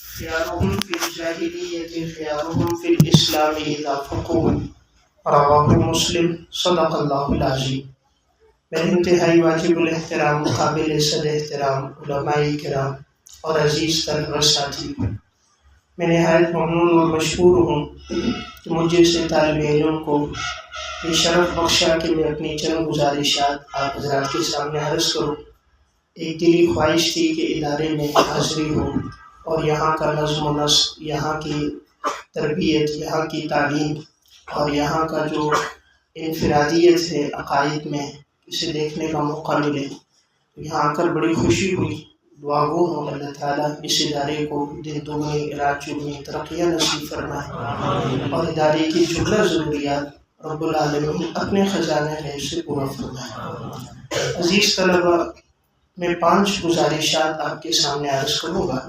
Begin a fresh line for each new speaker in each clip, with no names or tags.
خيارهم في الجاهلية خيارهم في الإسلام إذا فقهوا رواہ مسلم صدق اللہ العظیم۔ میرے انتہائی واجب الاحترام قابل صد احترام علماء کرام اور عزیز طلبہ ساتھی، میں نہایت ممنون اور مشکور ہوں کہ مجھے سے طالب علم کو یہ شرف بخشا کہ میں اپنی چند گزارشات آپ حضرات کے سامنے عرض کروں۔ ایک دلی خواہش تھی کہ ادارے میں حاضری ہو اور یہاں کا نظم و نسق، یہاں کی تربیت، یہاں کی تعلیم اور یہاں کا جو انفرادیت ہے عقائد میں، اسے دیکھنے کا موقع ملے۔ یہاں آ کر بڑی خوشی ہوئی۔ دعا گو ہوں اللہ تعالیٰ اس ادارے کو دن دگنی رات چگنی ترقیاں نصیب فرمائے اور ادارے کی جملہ ضروریات رب العالمین اپنے خزانہ غیب سے پورا فرمائے۔ عزیز طلبہ، میں 5 گزارشات آپ کے سامنے عرض کروں گا۔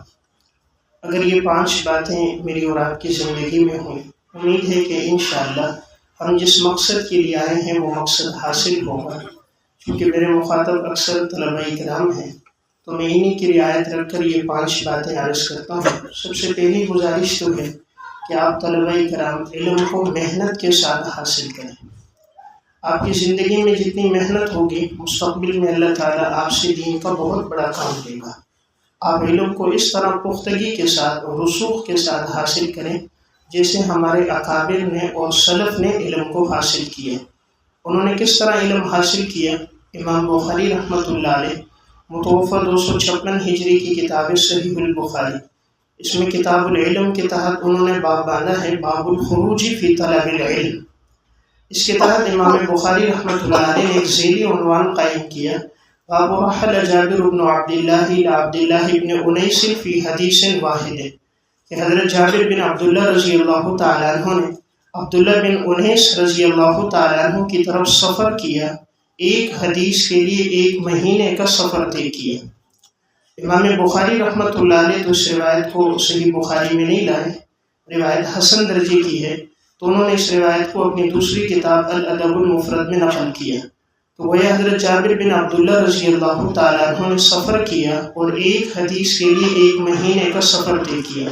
اگر یہ 5 باتیں میری اور آپ کی زندگی میں ہوں، امید ہے کہ انشاءاللہ ہم جس مقصد کے لیے آئے ہیں وہ مقصد حاصل ہوگا۔ کیونکہ میرے مخاطب اکثر طلبہ کرام ہیں تو میں انہی کی رعایت رکھ کر یہ 5 باتیں عرض کرتا ہوں۔ سب سے پہلی گزارش تو ہے کہ آپ طلبہ کرام علم کو محنت کے ساتھ حاصل کریں۔ آپ کی زندگی میں جتنی محنت ہوگی، مستقبل میں اللہ تعالیٰ آپ سے دین کا بہت بڑا کام دے گا۔ آپ علم کو اس طرح پختگی کے ساتھ اور رسوخ کے ساتھ حاصل کریں جیسے ہمارے اکابر نے اور سلف نے علم کو حاصل کیا۔ انہوں نے کس طرح علم حاصل کیا؟ امام بخاری رحمۃ اللہ علیہ متوفہ 256 ہجری کی کتاب صحیح البخاری، اس میں کتاب العلم کے تحت انہوں نے باب باندھا ہے، باب الخروج فی طلب العلم۔ اس کے تحت امام بخاری رحمۃ اللہ علیہ نے ایک ذیلی عنوان قائم کیا، باب رحل جابر بن عبداللہ الی عبداللہ بن انیس فی حدیث واحد، کہ حضرت جابر بن عبداللہ رضی اللہ تعالیٰ عنہ نے عبداللہ بن انیس رضی اللہ تعالیٰ عنہ کی طرف سفر کیا، ایک حدیث کے لیے 1 مہینے کا سفر طے کیا۔ امام بخاری رحمۃ اللہ علیہ تو اس روایت کو صحیح بخاری میں نہیں لائے، روایت حسن درجے کی ہے، تو انہوں نے اس روایت کو اپنی دوسری کتاب الادب المفرد میں نقل کیا۔ تو وہ حضرت جابر بن عبداللہ رضی اللہ تعالیٰ عنہ نے سفر کیا اور ایک حدیث کے لیے 1 مہینے کا سفر طے کیا۔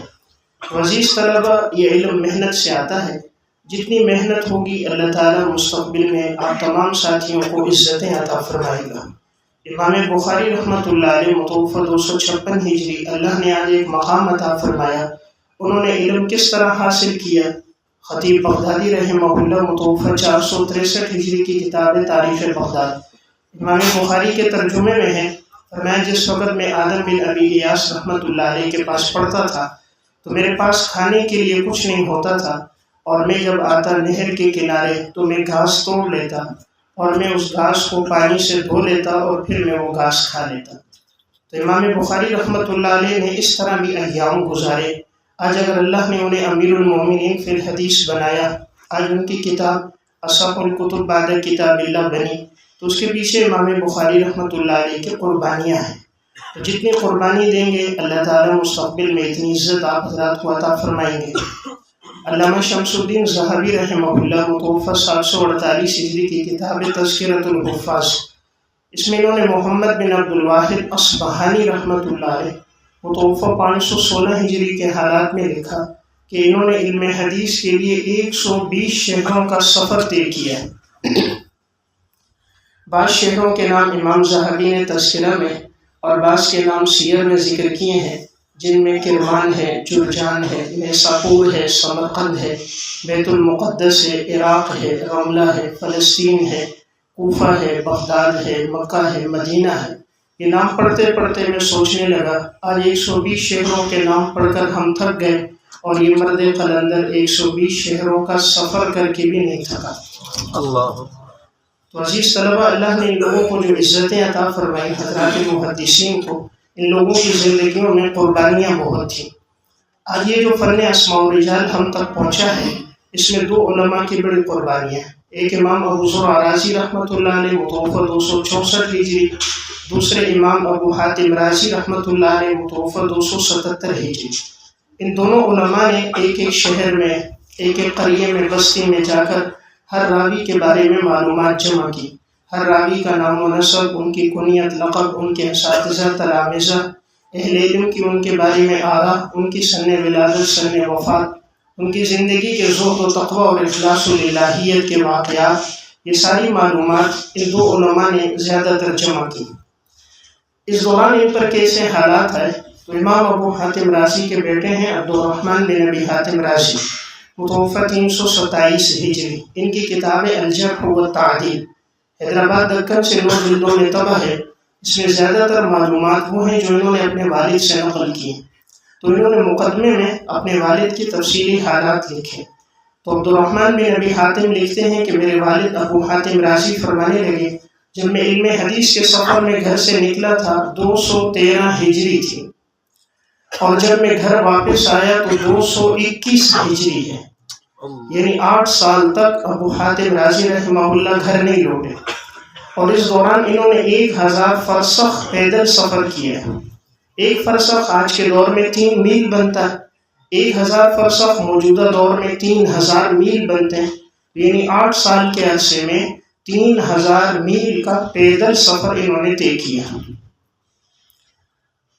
عزیز طلبہ، یہ علم محنت سے آتا ہے۔ جتنی محنت ہوگی اللہ تعالیٰ مستقبل میں آپ تمام ساتھیوں کو عزتیں عطا فرمائے گا۔ امام بخاری رحمۃ اللہ علیہ متوفہ 256 ہجری، اللہ نے آج ایک مقام عطا فرمایا۔ انہوں نے علم کس طرح حاصل کیا؟ خطیب بغدادی رحمہ اللہ متوفہ 463 ہجری کی کتاب تاریخ بغداد، امام بخاری کے ترجمے میں ہے، فرمایا جس وقت میں آدم بن ابی ایاس رحمۃ اللہ علیہ کے پاس پڑھتا تھا تو میرے پاس کھانے کے لیے کچھ نہیں ہوتا تھا، اور میں جب آتا نہر کے کنارے تو میں گھاس توڑ لیتا اور میں اس گھاس کو پانی سے دھو لیتا اور پھر میں وہ گھاس کھا لیتا۔ تو امام بخاری رحمۃ اللہ علیہ نے اس طرح بھی ایام گزارے۔ آج اگر اللہ نے انہیں امیر المومنین فی الحدیث بنایا، آج ان کی کتاب اصح الکتب بعد کتاب اللہ بنی، تو اس کے پیچھے امام بخاری رحمۃ اللہ علیہ کی قربانیاں ہیں۔ تو جتنی قربانی دیں گے اللہ تعالیٰ مستقبل میں اتنی عزت آپ حضرات کو عطا فرمائیں گے۔ علامہ شمس الدین ذہبی رحمہ اللہ متوفہ 748 ہجری کی کتاب تذکرۃ الحفاظ، اس میں انہوں نے محمد بن عبد الواحد اصبہانی رحمۃ اللہ علیہ متوفہ 516 ہجری کے حالات میں لکھا کہ انہوں نے علم حدیث کے لیے 120 شہروں کا سفر طے کیا۔ بعض شہروں کے نام امام ذہبی نے تذکرہ میں اور بعض کے نام سیر میں ذکر کیے ہیں، جن میں کرمان ہے، جرجان ہے، نیساپور ہے، سمرقند ہے، بیت المقدس ہے، عراق ہے، رملہ ہے، فلسطین ہے، کوفہ ہے، بغداد ہے، مکہ ہے، مدینہ ہے۔ یہ نام پڑھتے پڑھتے میں سوچنے لگا، آج 120 شہروں کے نام پڑھ کر ہم تھک گئے اور یہ مرد قلندر 120 شہروں کا سفر کر کے بھی نہیں تھکا۔ اللہ۔ تو عزیز طلبہ، اللہ نے ان لوگوں کو جو عزتیں عطا فرمائی، حضرات محدثین کو، ان لوگوں کی زندگیوں میں قربانیاں بہت تھیں۔ آج یہ جو فن اسماء الرجال ہم تک پہنچا ہے، اس میں 2 علماء کی بڑی قربانیاں ہیں۔ ایک امام ابو زرع رازی رحمۃ اللہ علیہ متوفہ 264 ہجری، دوسرے امام ابو حاتم رازی رحمۃ اللہ علیہ متوفہ 277 ہجری۔ ان دونوں علماء نے ایک شہر میں، ایک قریے میں، بستی میں جا کر ہر راوی کے بارے میں معلومات جمع کی۔ ہر راوی کا نام و نسب، ان کی کنیت، لقب، ان کے اساتذہ، تلامذہ، اہل علم کی ان کے بارے میں آرا، ان کی سن ولادت، سن وفات، ان کی زندگی کے زہد و تقوی اور اخلاص الالہیت کے واقعات، یہ ساری معلومات ان دو علماء نے زیادہ تر جمع کی۔ اس دوران ان پر کیسے حالات ہے تو امام ابو حاتم رازی کے بیٹے ہیں عبدالرحمن بن ابی حاتم رازی، متوفی 327 ہجری۔ ان کی کتاب الجرح والتعدیل حیدرآباد دکن سے 9 جلدوں میں طبع ہے۔ اس میں زیادہ تر معلومات وہ ہیں جو انہوں نے اپنے والد سے نقل کی ہیں۔ تو انہوں نے مقدمے میں اپنے والد کی تفصیلی حالات لکھے۔ تو عبدالرحمن بن ابی حاتم لکھتے ہیں کہ میرے والد ابو حاتم رازی فرمانے لگے، جب میں علم حدیث کے سفر میں گھر سے نکلا تھا 213 ہجری تھی، اور جب میں گھر واپس آیا تو 221 ہجری ہے، یعنی 8 سال تک ابو حاتم رازی رحمہ اللہ گھر نہیں لوٹے، اور اس دوران انہوں نے 1000 فرسخ پیدل سفر کیا ہے۔ ایک فرسخ آج کے دور میں 3 میل بنتا ہے، 1000 فرسخ موجودہ دور میں 3000 میل بنتے ہیں، یعنی 8 سال کے عرصے میں 3000 میل کا پیدل سفر انہوں نے طے کیا۔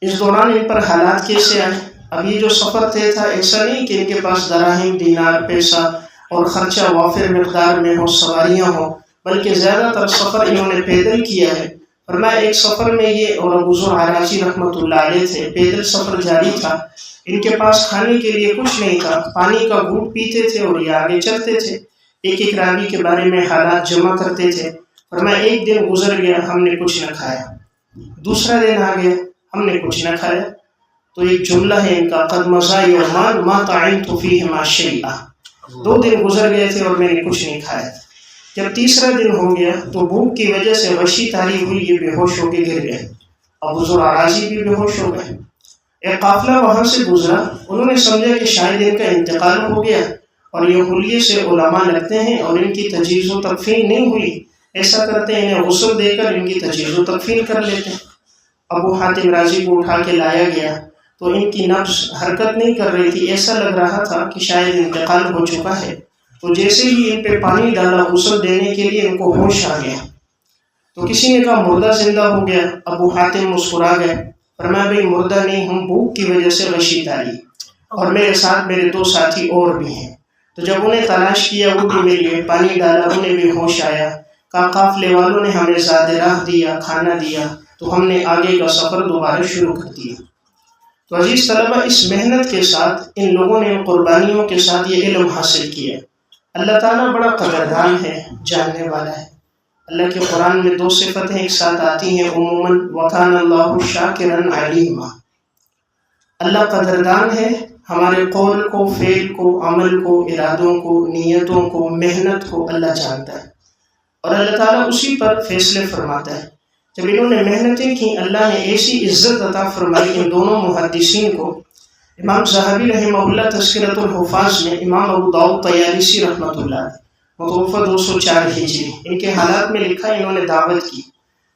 اس دوران ان پر حالات کیسے آئے؟ اب یہ جو سفر طے تھا، ایسا نہیں کہ ان کے پاس دراہم، دینار، پیسہ اور خرچہ وافر مقدار میں ہو، سواریاں ہوں، بلکہ زیادہ تر سفر انہوں نے پیدل کیا ہے۔ فرمایا ایک سفر میں یہ اور ابو زرع رازی رحمۃ اللہ علیہ تھے، پیدل سفر جاری تھا، ان کے پاس کھانے کے لیے کچھ نہیں تھا، پانی کا گھونٹ پیتے تھے اور یہ آگے چلتے تھے، ایک ایک راوی کے بارے میں حالات جمع کرتے تھے۔ فرمایا ایک دن گزر گیا، ہم نے کچھ نہ کھایا، دوسرا دن آ گیا، ہم نے کچھ نہ کھایا۔ تو ایک جملہ ہے ان کا، قد مضى يومان ما طعمت فيهما شيئا، 2 دن گزر گئے تھے اور میں نے کچھ نہیں کھایا۔ جب تیسرا دن ہو گیا تو بھوک کی وجہ سے غشی طاری ہوئی، یہ بے ہوش ہو کے گر گئے، ابو زرع رازی بھی بے ہوش ہو گئے۔ ایک قافلہ وہاں سے گزرا، انہوں نے سمجھا کہ شاید ان کا انتقال ہو گیا، اور یہ حلیے سے علماء لگتے ہیں اور ان کی تجہیز و تکفین نہیں ہوئی، ایسا کرتے ہیں انہیں غسل دے کر ان کی تجہیز و تکفین کر لیتے ہیں۔ ابو حاتم رازی کو اٹھا کے لایا گیا تو ان کی نبض حرکت نہیں کر رہی تھی، ایسا لگ رہا تھا کہ شاید انتقال ہو چکا ہے۔ تو جیسے ہی ان پہ پانی ڈالا غسل دینے کے لیے، ان کو ہوش آ گیا۔ تو کسی نے کہا مردہ زندہ ہو گیا، ابو حاتم مسکرا گئے، فرمایا بھئی مردہ نہیں ہوں، بھوک کی وجہ سے غشی طاری، اور میرے ساتھ میرے 2 ساتھی اور بھی ہیں۔ تو جب انہیں تلاش کیا، وہ بھی مل گئے، پانی ڈالا، انہیں بھی ہوش آیا، کہا قافلے والوں نے ہمیں زاد راہ دیا، کھانا دیا، تو ہم نے آگے کا سفر دوبارہ شروع کر دیا۔ تو عزیز طلبہ، اس محنت کے ساتھ ان لوگوں نے قربانیوں کے ساتھ یہ علم حاصل کیا۔ اللہ تعالیٰ بڑا قدردان ہے، جاننے والا ہے۔ اللہ کے قرآن میں 2 صفتیں ایک ساتھ آتی ہیں عموماً، وَكَانَ اللَّهُ شَاكِرًا عَلِيمًا، اللہ قدردان ہے، ہمارے قول کو، فعل کو، عمل کو، ارادوں کو، نیتوں کو، محنت کو اللہ جانتا ہے، اور اللہ تعالیٰ اسی پر فیصلے فرماتا ہے۔ جب انہوں نے محنتیں کی، اللہ نے ایسی عزت عطا فرمائی ان دونوں محدثین کو۔ امام ذہبی رحمہ اللہ تذکرۃ الحفاظ میں، امام ابو داؤد طیالسی رحمۃ اللہ متوفی 204 ہجری، ان کے حالات میں لکھا انہوں نے دعوت کی،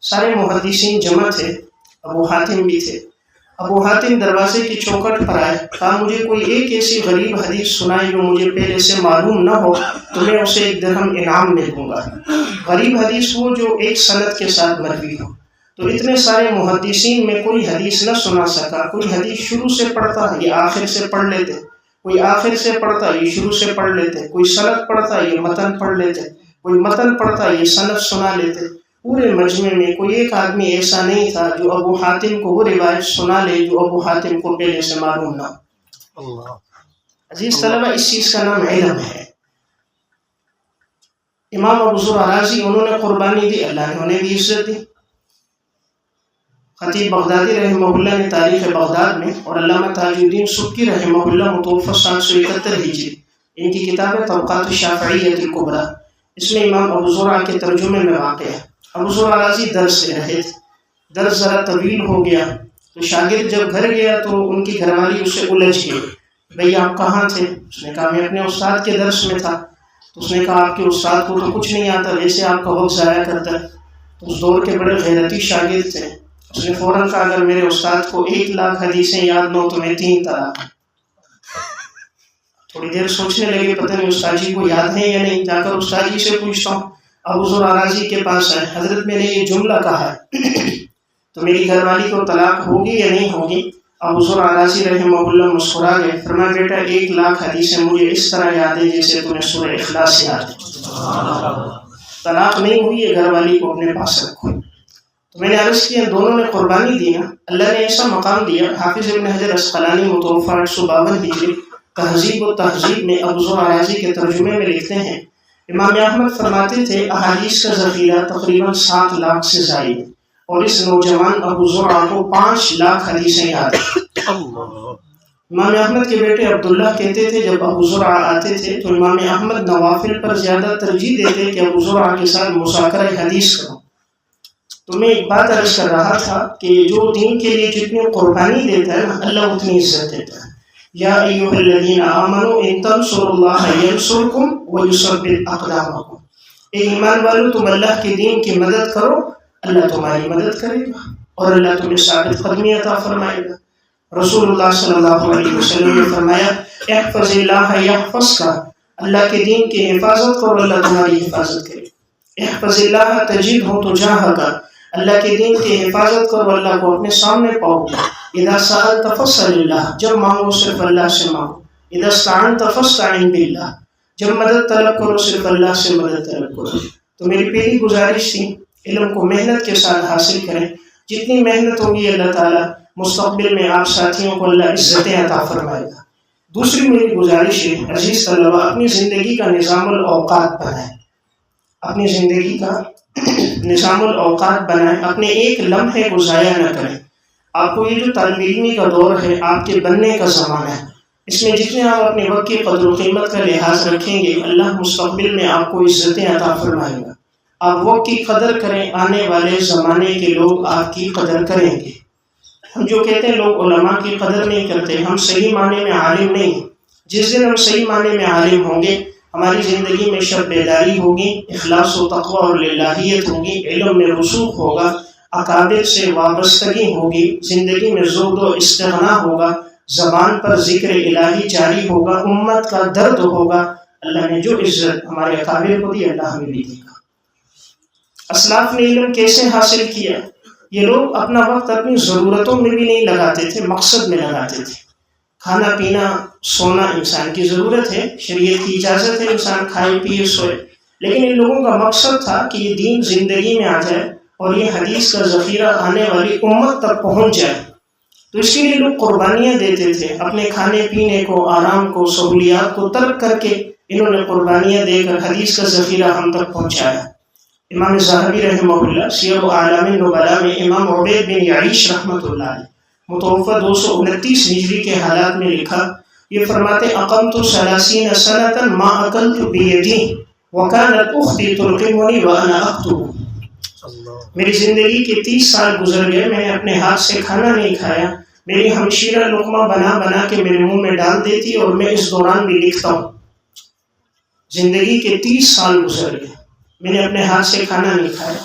سارے محدثین جمع تھے، ابو حاتم بھی تھے۔ ابو حاتم دروازے کی چوکھٹ پر آئے، کہا مجھے کوئی ایک ایسی غریب حدیث سنائے جو مجھے پہلے سے معلوم نہ ہو تو میں اسے 1 درہم انعام میں دوں گا۔ غریب حدیث وہ جو ایک سند کے ساتھ مروی ہو۔ تو اتنے سارے محدثین میں کوئی حدیث نہ سنا سکا، کوئی حدیث شروع سے پڑھتا یہ آخر سے پڑھ لیتے، کوئی آخر سے پڑھتا یہ شروع سے پڑھ لیتے، کوئی سند پڑھتا یہ متن پڑھ لیتے، کوئی متن پڑھتا یہ سند سنا لیتے۔ پورے مجمع میں کوئی ایک آدمی ایسا نہیں تھا جو ابو حاتم کو وہ روایت سنا لے جو ابو حاتم کو پہلے سے معلوم نہ ہو۔ عزیز طلبہ، اس چیز کا نام علم ہے۔ امام ابو زرع رازی، انہوں نے قربانی دی، اللہ نے انہیں بھی عزت دی۔ خطیب بغدادی رحمہ اللہ نے تاریخ بغداد میں، اور علامہ تاج الدین سبکی رحمہ اللہ متوفی 771 ہجری، ان کی کتاب ہے طبقات الشافعیۃ الکبریٰ، اس میں امام ابو زرع کے ترجمے میں واقع ہے۔ ابو زرع رازی درس سے رہے تھے، درس ذرا طویل ہو گیا تو شاگرد جب گھر گیا تو ان کی گھر والی اس سے الجھ گئی، بھئی آپ کہاں تھے؟ اس نے کہا میں اپنے استاد کے درس میں تھا۔ تو اس نے کہا آپ کے استاد کو تو کچھ نہیں آتا، ویسے آپ کا وقت ضائع کرتا ہے۔ تو اس دور کے بڑے غیرتی شاگرد تھے، اس نے فوراً کہا اگر میرے استاد کو 1,00,000 حدیثیں یاد نہ ہو تو میں 3 طلاق۔ تھوڑی دیر سوچنے لگے، پتہ نہیں استاد جی کو یاد ہے یا نہیں، جا کر استاد جی سے پوچھتا ہوں۔ ابو زرع رازی کے پاس آئے، حضرت میں نے یہ جملہ کہا ہے تو میری گھر والی کو طلاق ہوگی یا نہیں ہوگی؟ ابو زرع رازی رحمہ اللہ مسکرا گئے، فرمایا بیٹا 1,00,000 حدیثیں مجھے اس طرح یاد ہے جیسے تمہیں سورہ اخلاص یاد ہے۔ طلاق نہیں ہوئی ہے، گھر والی کو اپنے پاس رکھو۔ تو میں نے عرض کیا دونوں نے قربانی دی نا، اللہ نے ایسا مقام دیا۔ حافظ ابن حجر عسقلانی متوفی 852 ہجری تہذیب و تہذیب میں ابو زرع رازی کے ترجمے میں لکھتے ہیں، امام احمد فرماتے تھے احادیث کا ذخیرہ تقریباً 7 لاکھ سے زائد ہے، اور اس نوجوان ابو زرع کو 5 لاکھ حدیثیں یاد ہیں۔ امام احمد کے بیٹے عبداللہ کہتے تھے جب ابو زرع آتے تھے تو امام احمد نوافل پر زیادہ ترجیح دیتے کہ ابو زرع کے ساتھ مذاکرہ حدیث کرو۔ تو میں ایک بات عرض کر رہا تھا کہ جو دین کے لیے جتنی قربانی دیتا ہے نا، اللہ اتنی عزت دیتا ہے۔ یا ایھا الذین آمنوا ان تنصروا اللہ ینصرکم ویثبت اقدامکم، اے ایمان والو تم اللہ کے دین کی مدد کرو، اللہ تمہاری مدد کرے گا اور اللہ تمہیں ثابت قدمی عطا فرمائے گا۔ رسول اللہ صلی اللہ علیہ وسلم نے فرمایا احفظ اللہ یحفظک، اللہ کے دین کی حفاظت کرو اللہ تمہاری حفاظت کرے۔ احفظ اللہ تجدہ تجاہک، اللہ کے دین کی حفاظت کرو اللہ کو اپنے سامنے پاؤ گے۔ اذا سألت فاسأل اللہ، جب مانگو صرف اللہ سے مانگو۔ اذا استعنت فاستعن باللہ، جب مدد طلب کرو صرف اللہ سے مدد طلب کرو۔ تو میری پہلی گزارش تھی علم کو محنت کے ساتھ حاصل کریں، جتنی محنت ہوگی اللہ تعالیٰ مستقبل میں آپ ساتھیوں کو اللہ عزتیں عطا فرمائے گا۔ دوسری میری گزارش ہے عزیز طلبہ، اپنی زندگی کا نظام الاوقات بنائیں، اپنی زندگی کا نظام الاوقات بنائیں، اپنے ایک لمحے کو ضائع نہ کریں۔ آپ کو یہ جو طالب علمی کا دور ہے آپ کے بننے کا زمانہ ہے، اس میں جتنے آپ اپنے وقت کی قدر و قیمت کا لحاظ رکھیں گے اللہ مستقبل میں آپ کو عزتیں عطا فرمائے گا۔ آپ وقت کی قدر کریں، آنے والے زمانے کے لوگ آپ کی قدر کریں گے۔ ہم جو کہتے ہیں لوگ علماء کی قدر نہیں کرتے، ہم صحیح معنی میں عالم نہیں ہیں۔ جس دن ہم صحیح معنی میں عالم ہوں گے ہماری زندگی میں شب بیداری ہوگی، اخلاص و تقوی اور للہیت ہوگی، علم میں رسوخ ہوگا، اکابر سے وابستگی ہوگی، زندگی میں زہد و استغنا ہوگا، زبان پر ذکر الہی جاری ہوگا، امت کا درد ہوگا۔ اللہ نے جو عزت ہمارے اکابر کو دی اللہ ہمیں بھی دے گا۔ اسلاف نے علم کیسے حاصل کیا؟ یہ لوگ اپنا وقت اپنی ضرورتوں میں بھی نہیں لگاتے تھے، مقصد میں لگاتے تھے۔ کھانا پینا سونا انسان کی ضرورت ہے، شریعت کی اجازت ہے انسان کھائے پیے سوئے، لیکن ان لوگوں کا مقصد تھا کہ یہ دین زندگی میں آ جائے اور یہ حدیث کا ذخیرہ آنے والی امت تک پہنچ جائے۔ تو اس کے لیے لوگ قربانیاں دیتے تھے، اپنے کھانے پینے کو، آرام کو، سہولیات کو ترک کر کے انہوں نے قربانیاں دے کر حدیث کا ذخیرہ ہم تک پہنچایا۔ امام ذہبی رحمہ اللہ سیر اعلام النبلاء میں امام عبید بن یعیش رحمۃ اللہ علیہ متوفی 229 ہجری کے حالات میں لکھا، یہ فرماتے اقمت 30 سنة ما اکلت بیدی وکانت اختی تلقمنی وانا اکتب، میری زندگی کے 30 سال گزر گئے، میں نے اپنے ہاتھ سے کھانا نہیں کھایا، میری ہمشیرہ لقمہ بنا بنا کے میرے منہ میں ڈال دیتی اور میں اس دوران بھی لکھتا ہوں۔ زندگی کے 30 سال گزر گئے، میں نے اپنے ہاتھ سے کھانا نہیں کھایا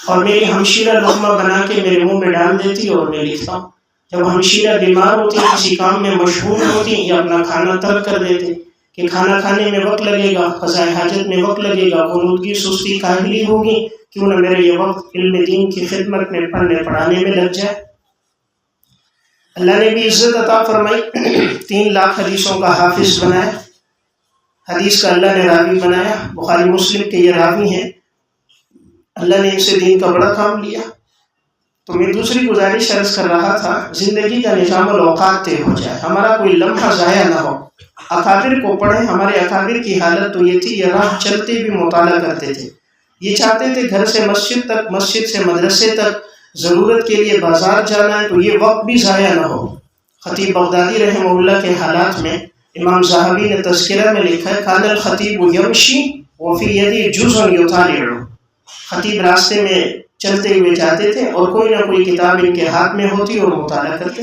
اور میری ہمشیرہ لقمہ بنا کے میرے منہ میں ڈال دیتی اور میں لکھتا ہوں۔ جب ہمشیرہ بیمار ہوتی کسی کام میں مشغول ہوتی یا اپنا کھانا ترک کر دیتے کہ کھانا کھانے میں وقت لگے گا، قضاء حاجت میں وقت لگے گا، غنودگی سستی کاہلی ہوگی، کیوں نہ میرے یہ وقت علم دین کی خدمت میں پڑھنے پڑھانے میں لگ جائے۔ اللہ نے بھی عزت عطا فرمائی، 3 لاکھ حدیثوں کا حافظ بنایا، حدیث کا اللہ نے راوی بنایا، بخاری مسلم کے یہ راوی ہیں، اللہ نے ان سے دین کا بڑا کام لیا۔ تو میں دوسری گزارش عرض کر رہا تھا زندگی کا نظام الاوقات طے ہو جائے، ہمارا کوئی لمحہ ضائع نہ ہو۔ اکابر کو پڑھیں، ہمارے اکابر کی حالت تو یہ تھی، یہ راہ چلتے بھی مطالعہ کرتے تھے، یہ چاہتے تھے گھر سے مسجد تک، مسجد سے مدرسے تک، ضرورت کے لیے بازار جانا ہے تو یہ وقت بھی ضائع نہ ہو۔ خطیب بغدادی رحمہ اللہ کے حالات میں امام ذہبی نے تذکرہ میں لکھا ہے کان الخطیب یمشی وفی یدی جزء یطالع، خطیب راستے میں چلتے ہوئے جاتے تھے اور کوئی نہ کوئی کتاب ان کے ہاتھ میں ہوتی اور مطالعہ کرتے۔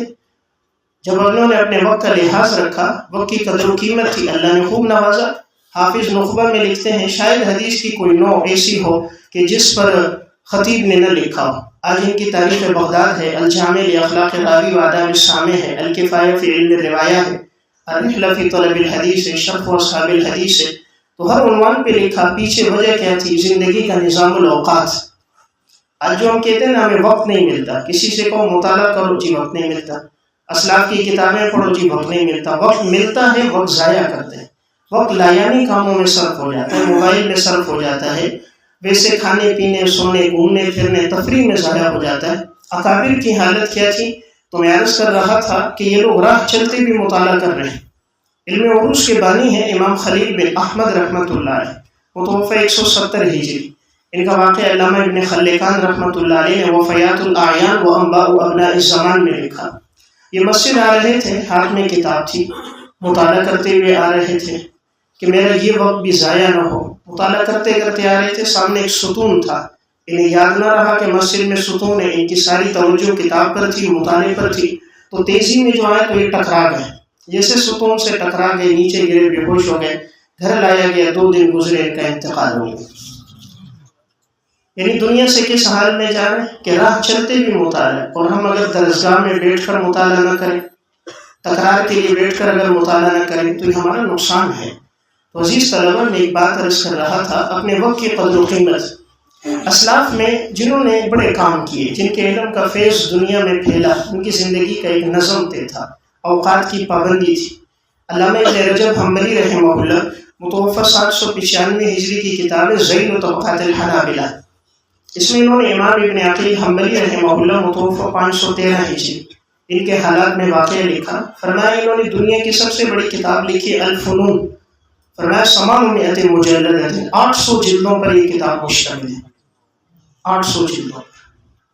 جب انہوں نے اپنے وقت کا لحاظ رکھا، وقت کی قدر و قیمت تھی، اللہ نے خوب نوازا۔ حافظ نخبہ میں لکھتے ہیں شاید حدیث کی کوئی نوع ایسی ہو کہ جس پر خطیب نے نہ لکھا ہو۔ آج ان کی تاریخ بغداد ہے، الجامع لاخلاق راوی و آداب السامع ہے، الکفایہ فی علم الروایہ ہے، الرحلہ فی طلب الحدیث ہے، شرف اصحاب الحدیث ہے۔ تو ہر عنوان پہ لکھا، پیچھے وجہ کیا تھی؟ زندگی کا نظام الاوقات۔ آج جو ہم کہتے ہیں نا ہمیں وقت نہیں ملتا، کسی سے کہو مطالعہ کرو جی وقت نہیں ملتا، اسلاف کی کتابیں پڑھو جی وقت نہیں ملتا، وقت ملتا ہے وقت ضائع کرتے ہیں، وقت لایانی کاموں میں صرف ہو جاتا ہے، موبائل میں صرف ہو جاتا ہے، ویسے کھانے پینے سونے گھومنے پھرنے تفریح میں ضائع ہو جاتا ہے۔ اکابر کی حالت کیا تھی؟ تو میں عرض کر رہا تھا کہ یہ لوگ راہ چلتے بھی مطالعہ کر رہے ہیں۔ علم عروج کے بانی ہیں امام خلیل بن احمد رحمۃ اللہ علیہ، متوفی 170 ہجری۔ ان کا واقعہ علامہ ابن خلکان رحمۃ اللہ علیہ نے وفیات الاعیان و انباء ابناء الزمان میں لکھا۔ یہ مسجد آ رہے تھے، ہاتھ میں کتاب تھی، مطالعہ کرتے ہوئے آ رہے تھے کہ میرا یہ وقت بھی ضائع نہ ہو۔ مطالعہ کرتے کرتے آ رہے تھے، سامنے ایک ستون تھا، انہیں یاد نہ رہا کہ مسجد میں ستون ہے، ان کی ساری توجہ کتاب پر تھی، مطالعے پر تھی، تو تیزی میں جو آئے تو یہ ٹکرا گئے، جیسے ستون سے ٹکرا گئے نیچے گرے بے ہوش ہو گئے، گھر لایا گیا، 2 دن گزرے ان کا انتقال ہو گیا۔ یعنی دنیا سے کس حال میں جا رہے ہیں کہ راہ چلتے بھی مطالعہ، اور ہم اگر درسگاہ میں بیٹھ کر مطالعہ نہ کریں، تکرار کے لیے بیٹھ کر اگر مطالعہ نہ کریں تو یہ ہمارا نقصان ہے۔ تو عزیز طلبہ میں ایک بات عرض کر رہا تھا، اپنے وقت کی قدر و قیمت۔ اسلاف میں جنہوں نے بڑے کام کیے، جن کے علم کا فیض دنیا میں پھیلا، ان کی زندگی کا ایک نظم طے تھا، اوقات کی پابندی تھی۔ علامہ ابن رجب حنبلی رحمہ اللہ، متوفی 795 ہجری کی کتاب ذیل طبقات الحنابلہ، اس میں انہوں نے امام ابن عقیل حنبلی رحمہ اللہ، متوفی 513 ہجری، ان کے حالات میں واقعہ لکھا۔ فرمایا انہوں نے دنیا کی سب سے بڑی کتاب لکھی الفنون، فرمایا 800 مجلد، 800 جلدوں پر یہ کتاب مشتمل ہے، 800 جلدوں۔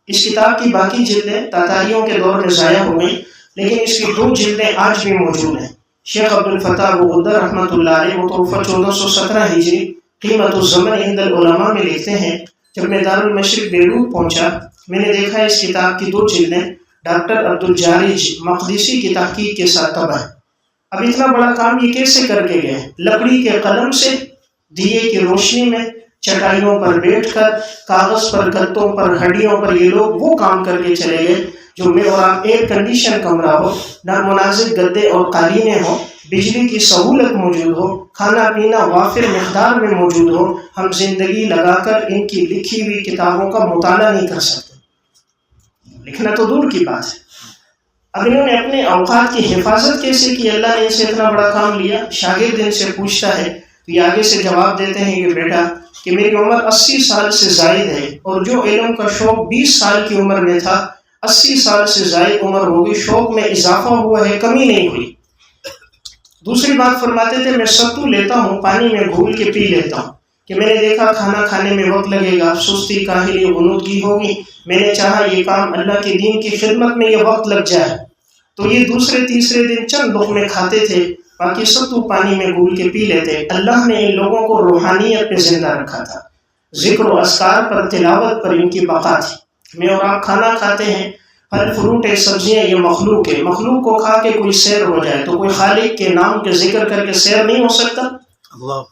اس کتاب کی باقی جلدیں تاتاریوں کے دور میں ضائع ہو گئیں، لیکن اس کی 2 جلدیں آج بھی موجود ہیں۔ شیخ عبد الفتاح ابو غدہ رحمۃ اللہ علیہ، متوفی 1417 ہجری، قیمت الزمن عند العلماء میں لکھتے ہیں، جب میں دارالمشرق بیروت پہنچا، میں نے دیکھا اس کتاب کی 2 جلدیں ڈاکٹر عبد الجارج مقدسی کی تحقیق کے ساتھ طبع ہے۔ اب اتنا بڑا کام یہ کیسے کر کے گئے؟ لکڑی کے قلم سے، دیے کی روشنی میں، چٹائیوں پر بیٹھ کر، کاغذ پر، گتوں پر، ہڈیوں پر، یہ لوگ وہ کام کر کے چلے گئے جو میں اور آپ ایئر کنڈیشن کمرہ ہو، نامناسب گدے اور قالینیں ہوں، بجلی کی سہولت موجود ہو، کھانا پینا وافر مقدار میں موجود ہو، ہم زندگی لگا کر ان کی لکھی ہوئی کتابوں کا مطالعہ نہیں کر سکتے، لکھنا تو دور کی بات ہے۔ اب انہوں نے اپنے اوقات کی حفاظت کیسے کی؟ اللہ نے ان سے اتنا بڑا کام لیا۔ شاگرد ان سے پوچھتا ہے تو یہ آگے سے جواب دیتے ہیں کہ بیٹا کہ میری عمر 80 سال سے زائد ہے، اور جو علم کا شوق 20 سال کی عمر میں تھا، 80 سال سے زائد عمر ہوگی، شوق میں اضافہ ہوا ہے، کمی نہیں ہوئی۔ دوسری بات فرماتے تھے میں ستو لیتا ہوں، پانی میں گھول کے پی لیتا ہوں، کہ میں نے دیکھا کھانا کھانے میں وقت لگے گا، سستی کاہلی غنودگی ہوگی، میں نے چاہا یہ کام اللہ کے دین کی خدمت میں یہ وقت لگ جائے، تو یہ دوسرے تیسرے دن چند لقمے کھاتے تھے، باقی ستو پانی میں گھول کے پی لیتے۔ اللہ نے ان لوگوں کو روحانیت پہ زندہ رکھا تھا، ذکر و اذکار پر، تلاوت پر ان کی بقا تھی۔ میں اور آپ کھانا کھاتے ہیں، پھل فروٹ ہے، سبزیاں، یہ مخلوق ہے، مخلوق کو کھا کے کوئی سیر ہو جائے تو کوئی خالق کے نام کے ذکر کر کے سیر نہیں ہو سکتا؟ اللہ،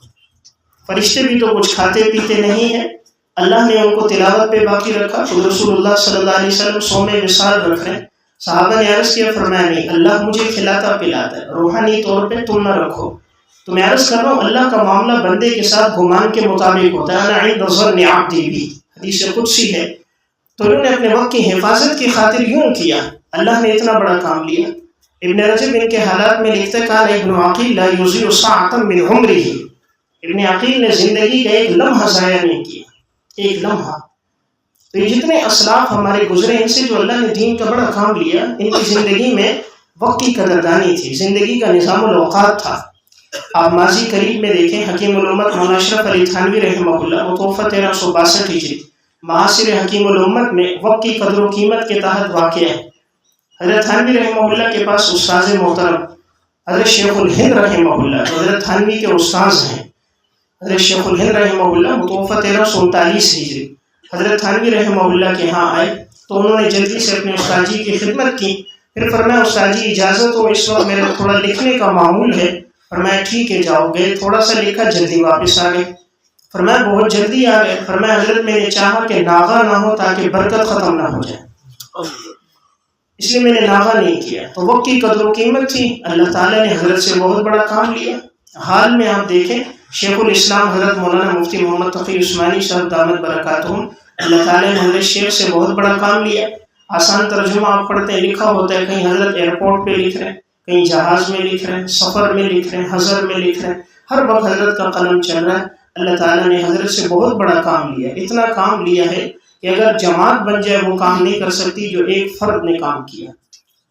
فرشتے بھی تو کچھ کھاتے پیتے نہیں ہیں، اللہ نے ان کو تلاوت پہ باقی رکھا۔ خود رسول اللہ صلی اللہ علیہ وسلم سومے وصال رکھ رہے ہیں، صحابہ نے عرض کیا، فرمایا نہیں، اللہ مجھے کھلاتا پلاتا ہے، روحانی طور پہ تم نہ رکھو۔ تو میں عرض کر رہا ہوں اللہ کا معاملہ بندے کے ساتھ گمان کے مطابق ہوتا ہے، انا عند ظن عبدی بی، حدیث قدسی ہے۔ تو انہوں نے اپنے وقت کی حفاظت کی خاطر یوں کیا، اللہ نے اتنا بڑا کام لیا۔ ابن رجب ان کے حالات میں لکھتے قال ابن عقیل لا یضیع ساعة من عمرہ، ابن عقیل نے زندگی کا ایک لمحہ ضائع نہیں کیا، ایک لمحہ۔ تو یہ جتنے اسلاف ہمارے گزرے ان سے جو اللہ نے دین کا بڑا کام لیا، ان کی زندگی میں وقت کی قدردانی تھی، زندگی کا نظام الاوقات تھا۔ آپ ماضی قریب میں دیکھیں، حکیم الامت مولانا اشرف علی تھانوی رحمہ اللہ، متوفی 1362 ہجری، معاصر حکیم الامت میں وقت کی قدر و قیمت کے تحت واقع ہے۔ حضرت تھانوی رحمہ اللہ کے پاس استاذ محترم حضرت شیخ الہند رحمہ اللہ، حضرت تھانوی کے استاذ ہیں، حضرت شیخ الہند رحمہ اللہ، متوفی 1339 ہجری، حضرت تھانوی رحمہ اللہ کے ہاں آئے تو انہوں نے جلدی سے اپنے استاد جی کی خدمت کی۔ پھر فرمایا استاد جی اجازت ہو، اس وقت میرا تھوڑا لکھنے کا معمول ہے۔ فرمایا ٹھیک ہے جاؤ، گئے تھوڑا سا لکھا، جلدی واپس آ گئے۔ فرمایا بہت جلدی آ گئے، فرمایا حضرت میں نے چاہا کہ ناغہ نہ ہو تاکہ برکت ختم نہ ہو جائے، اس لیے میں نے ناغہ نہیں کیا۔ تو وقت کی قدر و قیمت تھی، اللہ تعالیٰ نے حضرت سے بہت بڑا کام لیا۔ حال میں آپ دیکھیں شیخ الاسلام حضرت مولانا مفتی محمد تقی عثمانی صاحب دامت برکاتہم اللہ تعالیٰ نے حضرت شیخ سے بہت بڑا کام لیا. آسان ترجمہ آپ پڑھتے ہیں، لکھا ہوتا ہے کہیں حضرت ایئرپورٹ پہ لکھ رہے ہیں، کہیں جہاز میں لکھ رہے ہیں، سفر میں لکھ رہے ہیں، حضر میں لکھ رہے ہیں، ہر وقت حضرت کا قلم چل رہا ہے. اللہ تعالیٰ نے حضرت سے بہت بڑا کام لیا. اتنا کام لیا ہے کہ اگر جماعت بن جائے وہ کام نہیں کر سکتی جو ایک فرد نے کام کیا.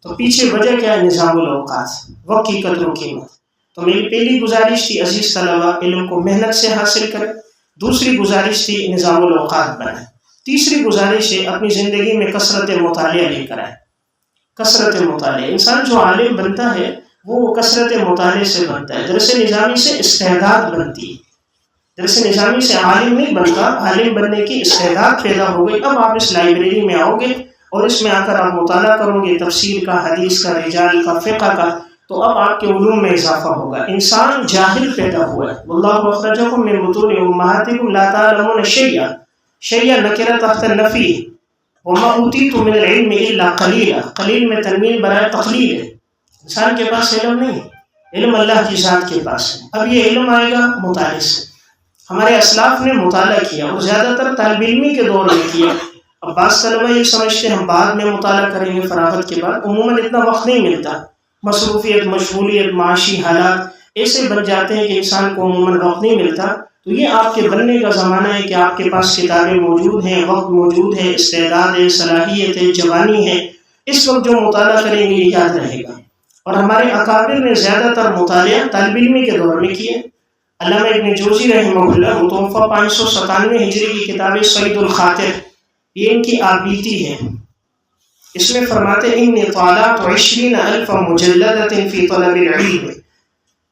تو پیچھے وجہ کیا ہے؟ نظام الاوقات، وقت کی قدر و قیمت. تو میری پہلی گزارش تھی عزیز طلبہ علم کو محنت سے حاصل کریں. دوسری گزارش تھی نظام الاوقات بنائیں. تیسری گزارش ہے اپنی زندگی میں کثرت مطالعہ لے کر آئیں. کثرت مطالعہ، انسان جو عالم بنتا ہے وہ کثرت مطالعے سے بنتا ہے. درس نظامی سے استعداد بنتی ہے. درس نظامی سے عالم نہیں بنتا، عالم بننے کی استعداد پیدا ہو گئی. اب آپ اس لائبریری میں آؤ گے اور اس میں آ کر آپ مطالعہ کرو گے تفسیر کا، حدیث کا، رجال کا، فقہ کا، تو اب آپ کے علوم میں اضافہ ہوگا. انسان جاہل پیدا ہوا ہے. واللہ اخرجکم من بطون امہاتکم لا تعلمون شیئا. شیئا نکرہ تحت النفی. وما اوتیتم من العلم الا قلیلا. قلیل میں تنوین برائے تقلیل ہے. انسان کے پاس علم نہیں ہے، علم اللہ کی ذات کے پاس ہے. اب یہ علم آئے گا مطالعے سے. ہمارے اسلاف نے مطالعہ کیا اور زیادہ تر طالب علمی کے دور میں کیا. اب بعض طلبہ یہ سمجھتے ہیں ہم بعد میں مطالعہ کریں گے فراغت کے بعد. عموماً اتنا وقت نہیں ملتا، مصروفیت، مشغولیت، معاشی حالات ایسے بن جاتے ہیں کہ انسان کو عموماً وقت نہیں ملتا. تو یہ آپ کے بننے کا زمانہ ہے کہ آپ کے پاس کتابیں موجود ہیں، وقت موجود ہے، استعداد ہے، صلاحیت ہے، جوانی ہے. اس وقت جو مطالعہ کریں گے یہ یاد رہے گا. اور ہمارے اکابر نے زیادہ تر مطالعہ طالب علمی کے دور میں کیے. علامہ ابن جوزی رحمہ اللہ متوفہ 597 ہجری کی کتاب صید الخاطر، یہ ان کی آبیتی ہے. اس میں فرماتے انی طالعت 20,000 مجلدۃ فی طلب العلم،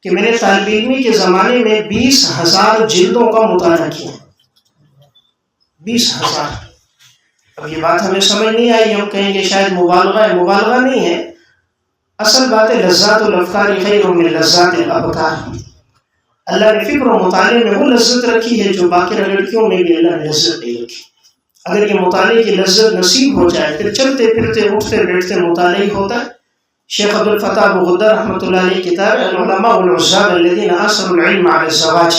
کہ میں نے طالب علمی کے زمانے میں 20,000 جلدوں کا مطالعہ کیا. 20,000. اب یہ بات ہمیں سمجھ نہیں آئی، ہم کہیں گے شاید مبالغہ ہے. مبالغہ نہیں ہے، اصل بات ہے لذات الافکار خیر من لذات الابکار. اللہ نے فکر و مطالعے میں وہ لذت رکھی ہے جو باقی لڑکیوں میں بھی اللہ نے لذت نہیں رکھی. اگر یہ مطالعے کی لذت نصیب ہو جائے پھر چلتے پھرتے اٹھتے بیٹھتے مطالعہ ہی ہوتا ہے. شیخ عبد الفتاح بغداد رحمۃ اللہ علیہ کتاب العلماء العزاب الذین آثروا العلم علی الزواج،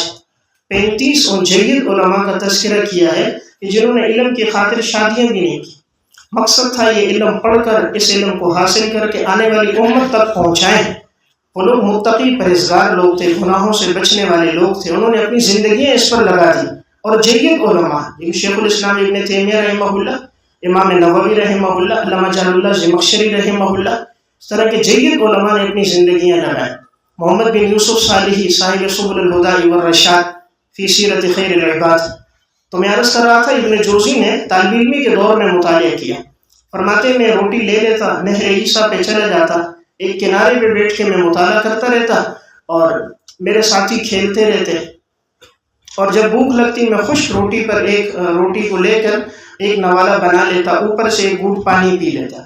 35 ان جید علماء کا تذکرہ کیا ہے کہ جنہوں نے علم کی خاطر شادیاں بھی نہیں کی. مقصد تھا یہ علم پڑھ کر اس علم کو حاصل کر کے آنے والی امت تک پہنچائیں. وہ لوگ متقی پرہیزگار لوگ تھے، گناہوں سے بچنے والے لوگ تھے. انہوں نے اپنی زندگیاں اس پر لگا دی. اور جید علماء شیخ الاسلام ابن تیمیہ رحمہ اللہ، امام نووی رحمہ اللہ، علامہ جلال اللہ زمخشری رحمہ اللہ، اس طرح کے جید علماء نے اپنی زندگیاں لگائیں. محمد بن یوسف صالحی صاحب سبل الہدى والرشاد فی سیرت خیر العباد. تو میں عرض کر رہا تھا ابن جوزی نے طالب علمی کے دور میں مطالعہ کیا. فرماتے میں روٹی لے لیتا، نہر عیسیٰ پہ چلا جاتا، ایک کنارے پہ بیٹھ کے میں مطالعہ کرتا رہتا اور میرے ساتھی کھیلتے رہتے. اور جب بھوک لگتی میں خشک روٹی پر ایک روٹی کو لے کر ایک نوالہ بنا لیتا، اوپر سے ایک گھونٹ پانی پی لیتا.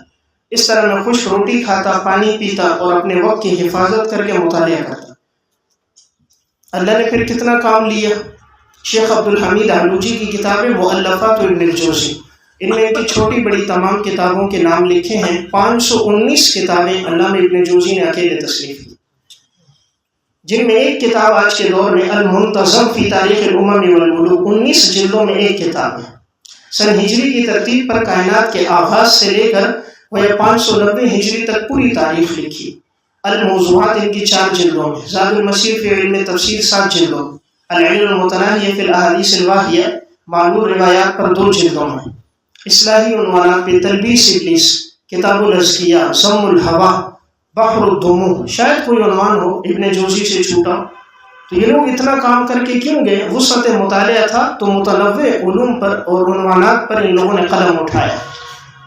اس طرح میں خشک روٹی کھاتا، پانی پیتا اور اپنے وقت کی حفاظت کر کے مطالعہ کرتا. اللہ نے پھر کتنا کام لیا. شیخ عبد الحمید آلوچی کی کتاب مؤلفات ابن الجوزی، ان میں ان کی چھوٹی بڑی تمام کتابوں کے نام لکھے ہیں. 519 کتابیں علامہ ابن جوزی نے اکیلے تصنیف کی، جن میں ایک کتاب آج کے دور میں المنتظم فی تاریخ الامم والملوک، 19 جلدوں میں ایک کتاب ہے. سن ہجری کی ترتیب پر کائنات کے آغاز سے لے کر وہ 590 ہجری تک پوری تاریخ لکھی. الموضوعات ان کی 4 جلدوں میں، زاد المسیر فی علم تفسیر 7 جلدوں میں، العلم المتناہی فی الاحادیث الواہیہ معلول روایات پر 2 جلدوں میں، اصلاحی عنوانات پہ تلبیس ابلیس، کتاب الازکیہ، ضم الہوا، بحر الدموع، شاید کوئی عنوان ہو ابن جوزی سے چھوٹا. تو یہ لوگ اتنا کام کر کے کیوں گئے؟ وسعت مطالعہ تھا تو متنوع علوم پر اور عنوانات پر ان لوگوں نے قلم اٹھایا.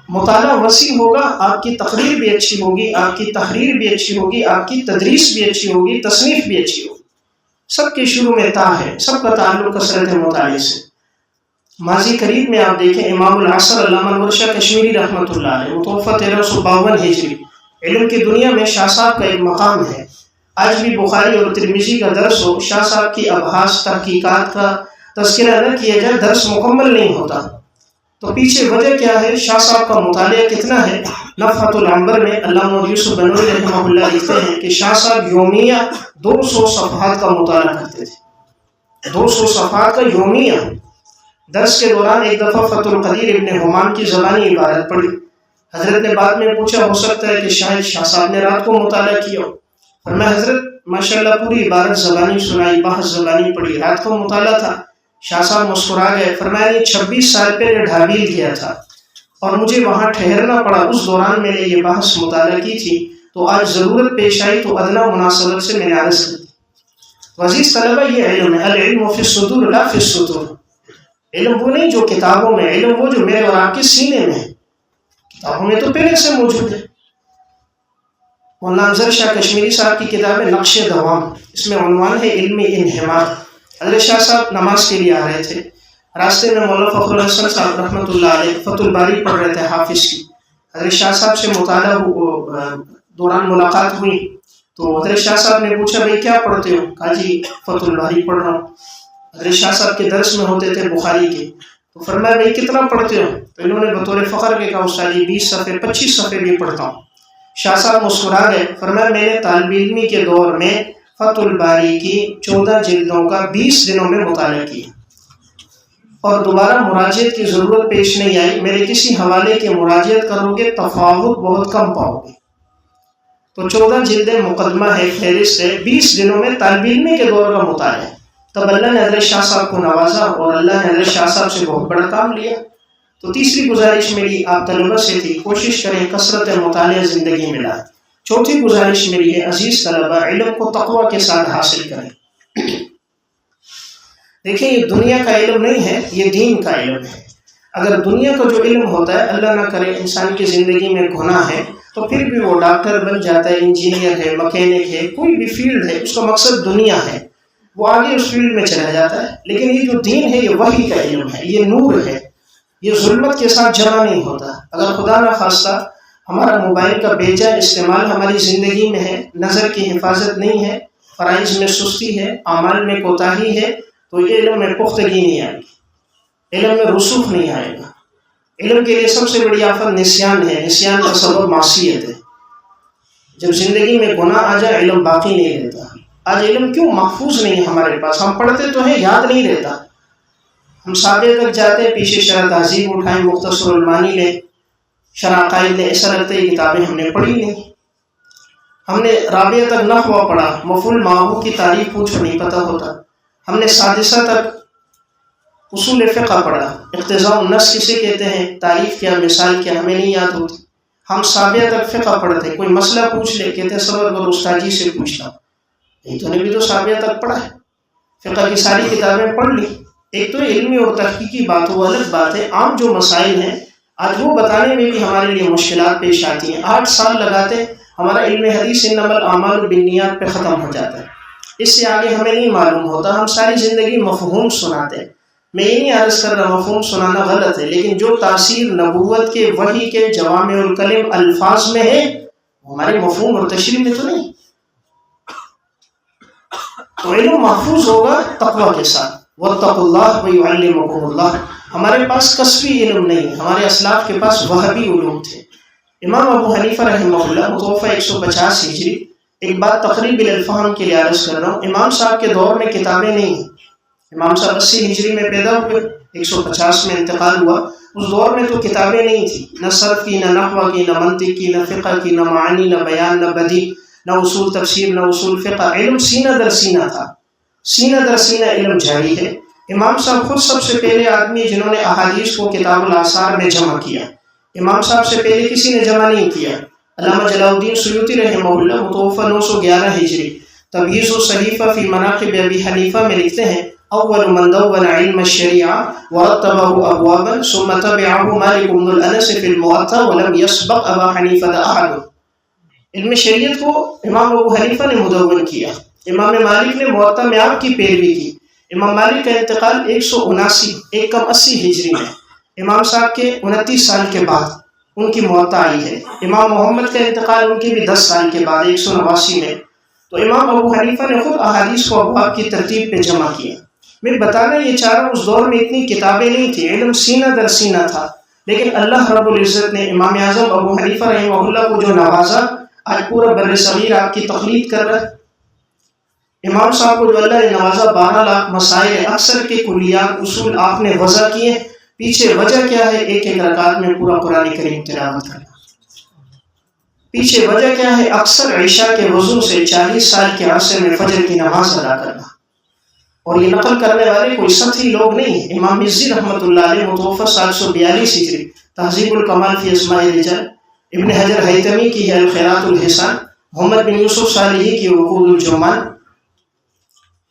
مطالعہ وسیع ہوگا، آپ کی تقریر بھی اچھی ہوگی، آپ کی تحریر بھی اچھی ہوگی، آپ کی تدریس بھی اچھی ہوگی، تصنیف بھی اچھی ہوگی. سب کے شروع میں تا ہے، سب کا تعلق کثرت مطالعے سے. ماضی قریب میں آپ دیکھیں امام العصر علامہ انور شاہ کشمیری رحمۃ اللہ علیہ متوفہ 1352 ہجری، علم کی دنیا میں شاہ صاحب کا ایک مقام ہے. آج بھی بخاری اور ترمذی کا درس ہو، شاہ صاحب کی ابحاث تحقیقات کا تذکرہ نہ کیا جائے درس مکمل نہیں ہوتا. تو پیچھے وجہ کیا ہے؟ شاہ صاحب کا مطالعہ کتنا ہے. نفحۃ العنبر میں علامہ یوسف بنوری رحمہ اللہ لکھتے ہیں کہ شاہ صاحب یومیہ 200 صفحات کا مطالعہ کرتے تھے. 200 صفحات کا یومیہ. درس کے دوران ایک دفعہ فتح القدیر ابن حمام کی زبانی عبارت پڑھی. حضرت نے بعد میں پوچھا ہو سکتا ہے کہ شاید شاہ صاحب نے رات کو مطالعہ کیا ہو. فرمایا حضرت ماشاءاللہ پوری عبارت زبانی سنائی، بحث زبانی پڑھی، رات کو مطالعہ تھا. شاہ صاحب مسکرا گئے. فرمایا یہ 26 سال پہلے ڈھابیل کیا تھا اور مجھے وہاں ٹھہرنا پڑا. اس دوران میں نے یہ بحث مطالعہ کی تھی تو آج ضرورت پیش آئی تو ادنا مناسبت سے میں نے عرض کی. عزیز طلبہ یہ علم ہے، العلم فی الصدور لا فی السطور. علم وہ نہیں جو کتابوں میں، علم وہ جو میرے اور آپ کے سینے میں ہے. کتابوں میں تو پہلے سے موجود ہے. مولانا انظر شاہ کشمیری صاحب کی کتاب ہے نقش دوام، اس میں عنوان ہے علمی انہمار. حضرت شاہ صاحب نماز کے لیے آ رہے تھے، راستے میں مولانا فخر الحسن صاحب رحمۃ اللہ علیہ فتح الباری پڑھ رہے تھے حافظ کی. حضرت شاہ صاحب سے مطالعہ دوران ملاقات ہوئی تو حضرت شاہ صاحب نے پوچھا بھائی کیا پڑھتے ہو؟ کہا جی فتح الباری پڑھ رہا ہوں. حضرت شاہ صاحب کے درس میں ہوتے تھے بخاری کے، تو فرمایا بھائی کتنا پڑھتے ہو؟ تو انہوں نے بطور فخر کے کہا استاد 20 صفحے 25 صفحے بھی پڑھتا ہوں. شاہ صاحب مسکرا گئے. فرمایا میں نے طالب علمی کے دور میں فتح الباری کی 14 جلدوں کا 20 دنوں میں مطالعہ کیا اور دوبارہ مراجعت کی ضرورت پیش نہیں آئی. میرے کسی حوالے کی مراجعت کرو گے تفاوت بہت کم پاؤ گے. تو 14 جلدیں مقدمہ ہے، فہرست ہے، 20 دنوں میں طالب علمی کے دور کا مطالعہ. تب اللہ نے حضرت شاہ صاحب کو نوازا اور اللہ نے حضرت شاہ صاحب سے بہت بڑا کام لیا. تو تیسری گزارش میری آپ طلبہ سے تھی، کوشش کریں کثرت مطالعہ زندگی میں لائیں. چوتھی گزارش میری ہے عزیز طلبہ علم کو تقوی کے ساتھ حاصل کریں. دیکھیں یہ دنیا کا علم نہیں ہے، یہ دین کا علم ہے. اگر دنیا کا جو علم ہوتا ہے اللہ نہ کرے انسان کی زندگی میں گناہ ہے تو پھر بھی وہ ڈاکٹر بن جاتا ہے، انجینئر ہے، مکینک ہے، کوئی بھی فیلڈ ہے، اس کا مقصد دنیا ہے، وہ آگے اس فیلڈ میں چلا جاتا ہے. لیکن یہ جو دین ہے یہ وحی کا علم ہے، یہ نور ہے، یہ ظلمت کے ساتھ جمع نہیں ہوتا. اگر خدا نہ خواستہ ہمارا موبائل کا بے جا استعمال ہماری زندگی میں ہے، نظر کی حفاظت نہیں ہے، فرائض میں سستی ہے، اعمال میں کوتاہی ہے، تو یہ علم میں پختگی نہیں آئے گی، علم میں رسوخ نہیں آئے گا. علم کے لیے سب سے بڑی آفت نسیان ہے. نسیان کا سبب معصیت ہے. جب زندگی میں گناہ آ جائے علم باقی نہیں رہتا. آج علم کیوں محفوظ نہیں ہے ہمارے پاس؟ ہم پڑھتے تو ہیں، یاد نہیں رہتا. ہم سابع تک جاتے ہیں، پیچھے شرح تہذیب اٹھائیں، مختصر المانی لیں، شرح عقائد لیں، ایسا لگتا ہے یہ کتابیں ہم نے پڑھی نہیں. ہم نے رابعہ تک نحو پڑھا، مفعول ماہو کی تعریف پوچھو نہیں پتہ ہوتا. ہم نے سادسہ تک اصول فقہ پڑھا، اقتضاء النص کسے کہتے ہیں، تعریف کیا، مثال کیا، ہمیں نہیں یاد ہوتی. ہم سابعہ تک فقہ پڑھتے، کوئی مسئلہ پوچھ لے کہتے ہیں صبر کرو استاد جی سے پوچھنا. نہیں تو نے بھی تو سابعہ تک پڑھا ہے، فقہ کی ساری کتابیں پڑھ لی. ایک تو علمی اور تحقیقی بات وہ الگ بات ہے، عام جو مسائل ہیں آج وہ بتانے میں بھی ہمارے لیے مشکلات پیش آتی ہیں. 8 سال لگاتے ہمارا علم حدیث انما الاعمال بالنیات پہ ختم ہو جاتا ہے. اس سے آگے ہمیں نہیں معلوم ہوتا. ہم ساری زندگی مفہوم سناتے ہیں. میں یہ نہیں عرض کر رہا مفہوم سنانا غلط ہے، لیکن جو تاثیر نبوت کے وحی کے جوامع الکلم الفاظ میں ہے وہ ہمارے مفہوم اور تشریح میں تو نہیں. تو علم محفوظ ہوگا تقوی کے ساتھ. واتقوا اللہ ویعلمکم اللہ. ہمارے پاس کسبی علم نہیں ہے، ہمارے اسلاف کے پاس وہبی علوم تھے. امام ابو حنیفہ رحمہ اللہ متوفی 150 ہجری. ایک بات تقریب الفہم کے لیے عرض کر رہا ہوں، امام صاحب کے دور میں کتابیں نہیں ہیں. امام صاحب 80 ہجری میں پیدا ہوئے، 150 میں انتقال ہوا. اس دور میں تو کتابیں نہیں تھی، نہ صرف کی، نہ نحو کی، نہ منطق کی، نہ فقہ کی، نہ معانی، نہ بیان، نہ بدیع، نہ اصول تفسیر، نہ اصول فقہ. علم سینہ در سینہ تھا، سینہ در سینہ علم جاری ہے. امام صاحب خود سب سے پہلے آدمی جنہوں نے احادیث کو کتاب الاثار میں جمع کیا. امام صاحب سے پہلے کسی نے جمع نہیں کیا. علامہ جلال الدین سیوطی رحمہ اللہ متوفی 911 ہجری تمہیز الصحیفہ فی مناقب ابی حنیفہ میں لکھتے ہیں اول من دون علم الشریعہ ورتبہ ابوابا ثم تبعہ مالک بن الانس فی الموطا ولم یسبق ابا حنیفہ احد. علم شریعت کو امام ابو حنیفہ نے مدون کیا. امام مالک نے موطا میں آپ کی پیروی کی. امام مالک کا انتقال 179 ایک کم 80 ہجری میں، امام صاحب کے 29 سال کے بعد ان کی موطا آئی ہے. امام محمد کا انتقال ان کے بھی 10 سال کے بعد 189 میں. تو امام ابو حنیفہ نے خود احادیث کو ابواب کی ترتیب پہ جمع کیا. میں بتانا یہ چاہ رہا ہوں اس دور میں اتنی کتابیں نہیں تھی، علم سینہ در سینہ تھا. لیکن اللہ رب العزت نے امام اعظم ابو حنیفہ رحمہ اللہ کو جو نوازا، آج پورا بر صغیر آپ کی تقلید کر رہا ہے. امام صاحب کو جو اللہ نے نوازا 12 لاکھ مسائل اکثر کے کلیات اصول آپ نے وضع کیے. پیچھے وجہ کیا ہے؟ ایک ایک رکعت میں پورا قرآن کریم تلاوت کرنا. پیچھے وجہ کیا ہے؟ اکثر عشاء کے وضو سے 40 سال کے عرصے میں فجر کی نماز ادا کرنا. اور یہ نقل کرنے والے کوئی سطحی لوگ نہیں ہیں. امام مزی رحمۃ اللہ علیہ متوفی 742 ہجری، تہذیب الکمال فی اسماء الرجال، ابن حجر ہیثمی کی ہے الخیرات الحسان، محمد بن یوسف صالحی کی وقود الجمان،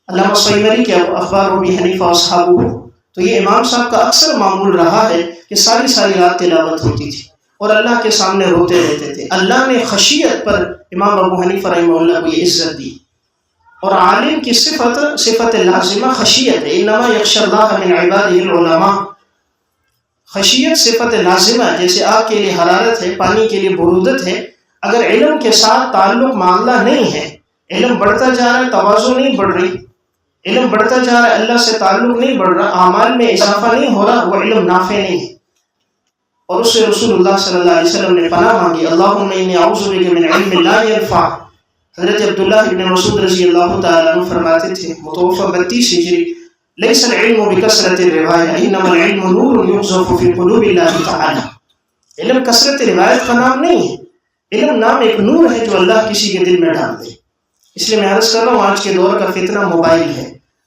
علامہ سیمری کے اخبار ابی حنیفہ اصحابہ. تو یہ امام صاحب کا اکثر معمول رہا ہے کہ ساری ساری رات تلاوت ہوتی تھی اور اللہ کے سامنے روتے رہتے تھے. اللہ نے خشیت پر امام ابو حنیفہ رحمہ اللہ کو یہ عزت دی. اور عالم کی صفت لازمہ خشیت ہے. انما یخشی اللہ من عبادہ العلماء. خشیت صفت لازمہ، جیسے آگ کے لیے حرارت ہے، پانی کے لیے برودت ہے. اگر علم کے ساتھ تعلق معاملہ نہیں ہے، علم بڑھتا جا رہا ہے، تواضع نہیں بڑھ رہی، علم بڑھتا جا رہا ہے، اللہ سے تعلق نہیں بڑھ رہا، اعمال میں اضافہ نہیں ہو رہا، وہ علم نافع نہیں ہے. اور اس سے رسول اللہ صلی اللہ علیہ وسلم نے پناہ مانگی، اللہم انی اعوذ بک من علم لا ینفع. حضرت عبداللہ ابن مسعود رضی اللہ تعالیٰ عنہ فرماتے تھے، متوفی 32 ہجری، لیس العلم بکثرت الروایہ انما العلم نور یقذف فی قلوب اللہ تعالی. علم کثرت روایت کا نام نہیں ہے، علم نام ایک نور ہے جو اللہ کسی کے دل میں ڈال دے. اس لیے میں عرض کر رہا ہوں، آج کے دور کا فتنہ موبائل ہے.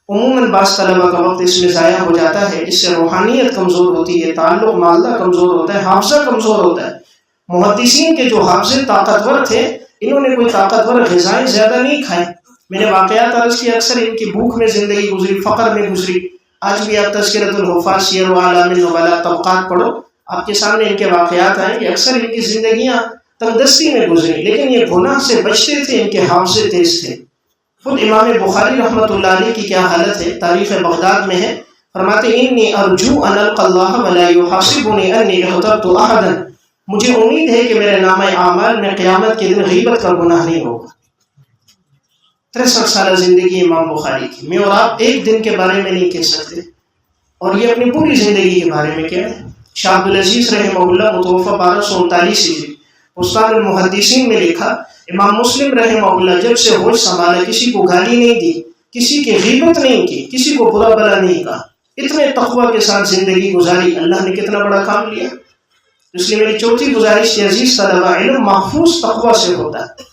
عموماً بعض طلبہ کا وقت اس میں ضائع ہو جاتا ہے، اس سے روحانیت کمزور ہوتی ہے، تعلق مع اللہ کمزور ہوتا ہے، حافظہ کمزور ہوتا ہے. محدثین کے جو حافظے طاقتور تھے، انہوں نے کوئی طاقتور غذائیں زیادہ نہیں کھائیں. میں نے واقعات عرض کی، اکثر ان کی بھوک میں زندگی گزری، فقر میں گزری. آج بھی آپ تذکرۃ الحفاظ، سیر و اعلام النبلاء، طبقات پڑھو، آپ کے سامنے ان کے واقعات آئیں کہ اکثر ان کی زندگیاں تندرستی میں گزری، لیکن یہ گناہ سے بچتے تھے، ان کے حافظے تیز تھے. خود امام بخاری رحمۃ اللہ علیہ کی کیا حالت ہے، تاریخ بغداد میں ہے، فرماتے انی ارجو ان القی اللہ ولا یحاسبنی انی اغتبت احدا. مجھے امید ہے کہ میرے نامہ اعمال میں قیامت کے دن غیبت کا گناہ نہیں ہوگا. 63 سالہ زندگی امام بخاری کی. میں اور آپ ایک دن کے بارے میں نہیں کہہ سکتے، اور یہ اپنی پوری زندگی کے بارے میں کہہ رہے ہیں. شاہ عبدالعزیز رحمہ اللہ متوفی 1239 ہجری، استاد المحدثین میں لکھا، امام مسلم رحمہ اللہ جب سے ہوش سنبھالا کسی کو گالی نہیں دی، کسی کی غیبت نہیں کی، کسی کو برا بلا نہیں کہا، اتنے تقوی کے ساتھ زندگی گزاری. اللہ نے کتنا بڑا کام لیا. اس لیے میری چوتھی گزارش ہے، عزیز طلبہ، علم محفوظ تقوی سے ہوتا ہے.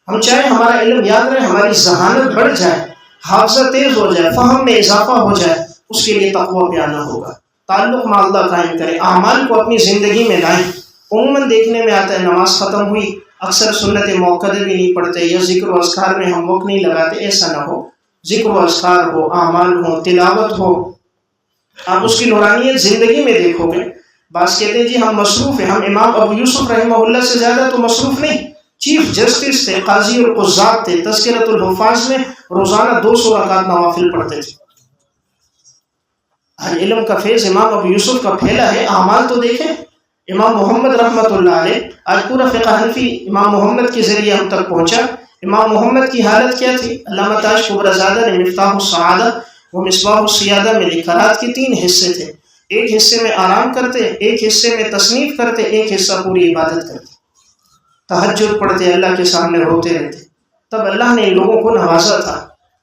ہم چاہے ہمارا علم یاد رہے، ہماری ذہانت بڑھ جائے، حافظہ تیز ہو جائے، فہم میں اضافہ ہو جائے، اس کے لیے تقوی پہ آنا ہوگا. تعلق مع اللہ قائم کریں، اعمال کو اپنی زندگی میں لائیں. عموماً دیکھنے میں آتا ہے نماز ختم ہوئی، اکثر سنت موقدہ بھی نہیں پڑھتے، یا ذکر و اذکار میں ہم وقت نہیں لگاتے. ایسا نہ ہو، ذکر و اذکار ہو، اعمال ہو، تلاوت ہو، آپ اس کی نورانیت زندگی میں دیکھو گے. بعض کہتے ہیں جی ہم مصروف ہیں. ہم امام ابو یوسف رحمہ اللہ سے زیادہ تو مصروف نہیں. چیف جسٹس تھے، قاضی القضات تھے، تذکرۃ الحفاظ میں روزانہ 200 رکعت نوافل پڑھتے تھے. علم کا فیض امام ابو یوسف کا پھیلا ہے. اعمال تو دیکھیں. امام محمد رحمۃ اللہ علیہ، آج پورا فقہ حنفی امام محمد کے ذریعے ہم تک پہنچا. امام محمد کی حالت کیا تھی؟ علامہ تاج کبرزادہ نے مفتاح السعادہ و مصباح السیادہ میں لکھا، رات کے 3 حصے تھے. ایک حصے میں آرام کرتے، ایک حصے میں تصنیف کرتے، ایک حصہ پوری عبادت کرتے، تہجد پڑھتے، اللہ کے سامنے روتے رہتے. تب اللہ نے ان لوگوں کو نوازا تھا.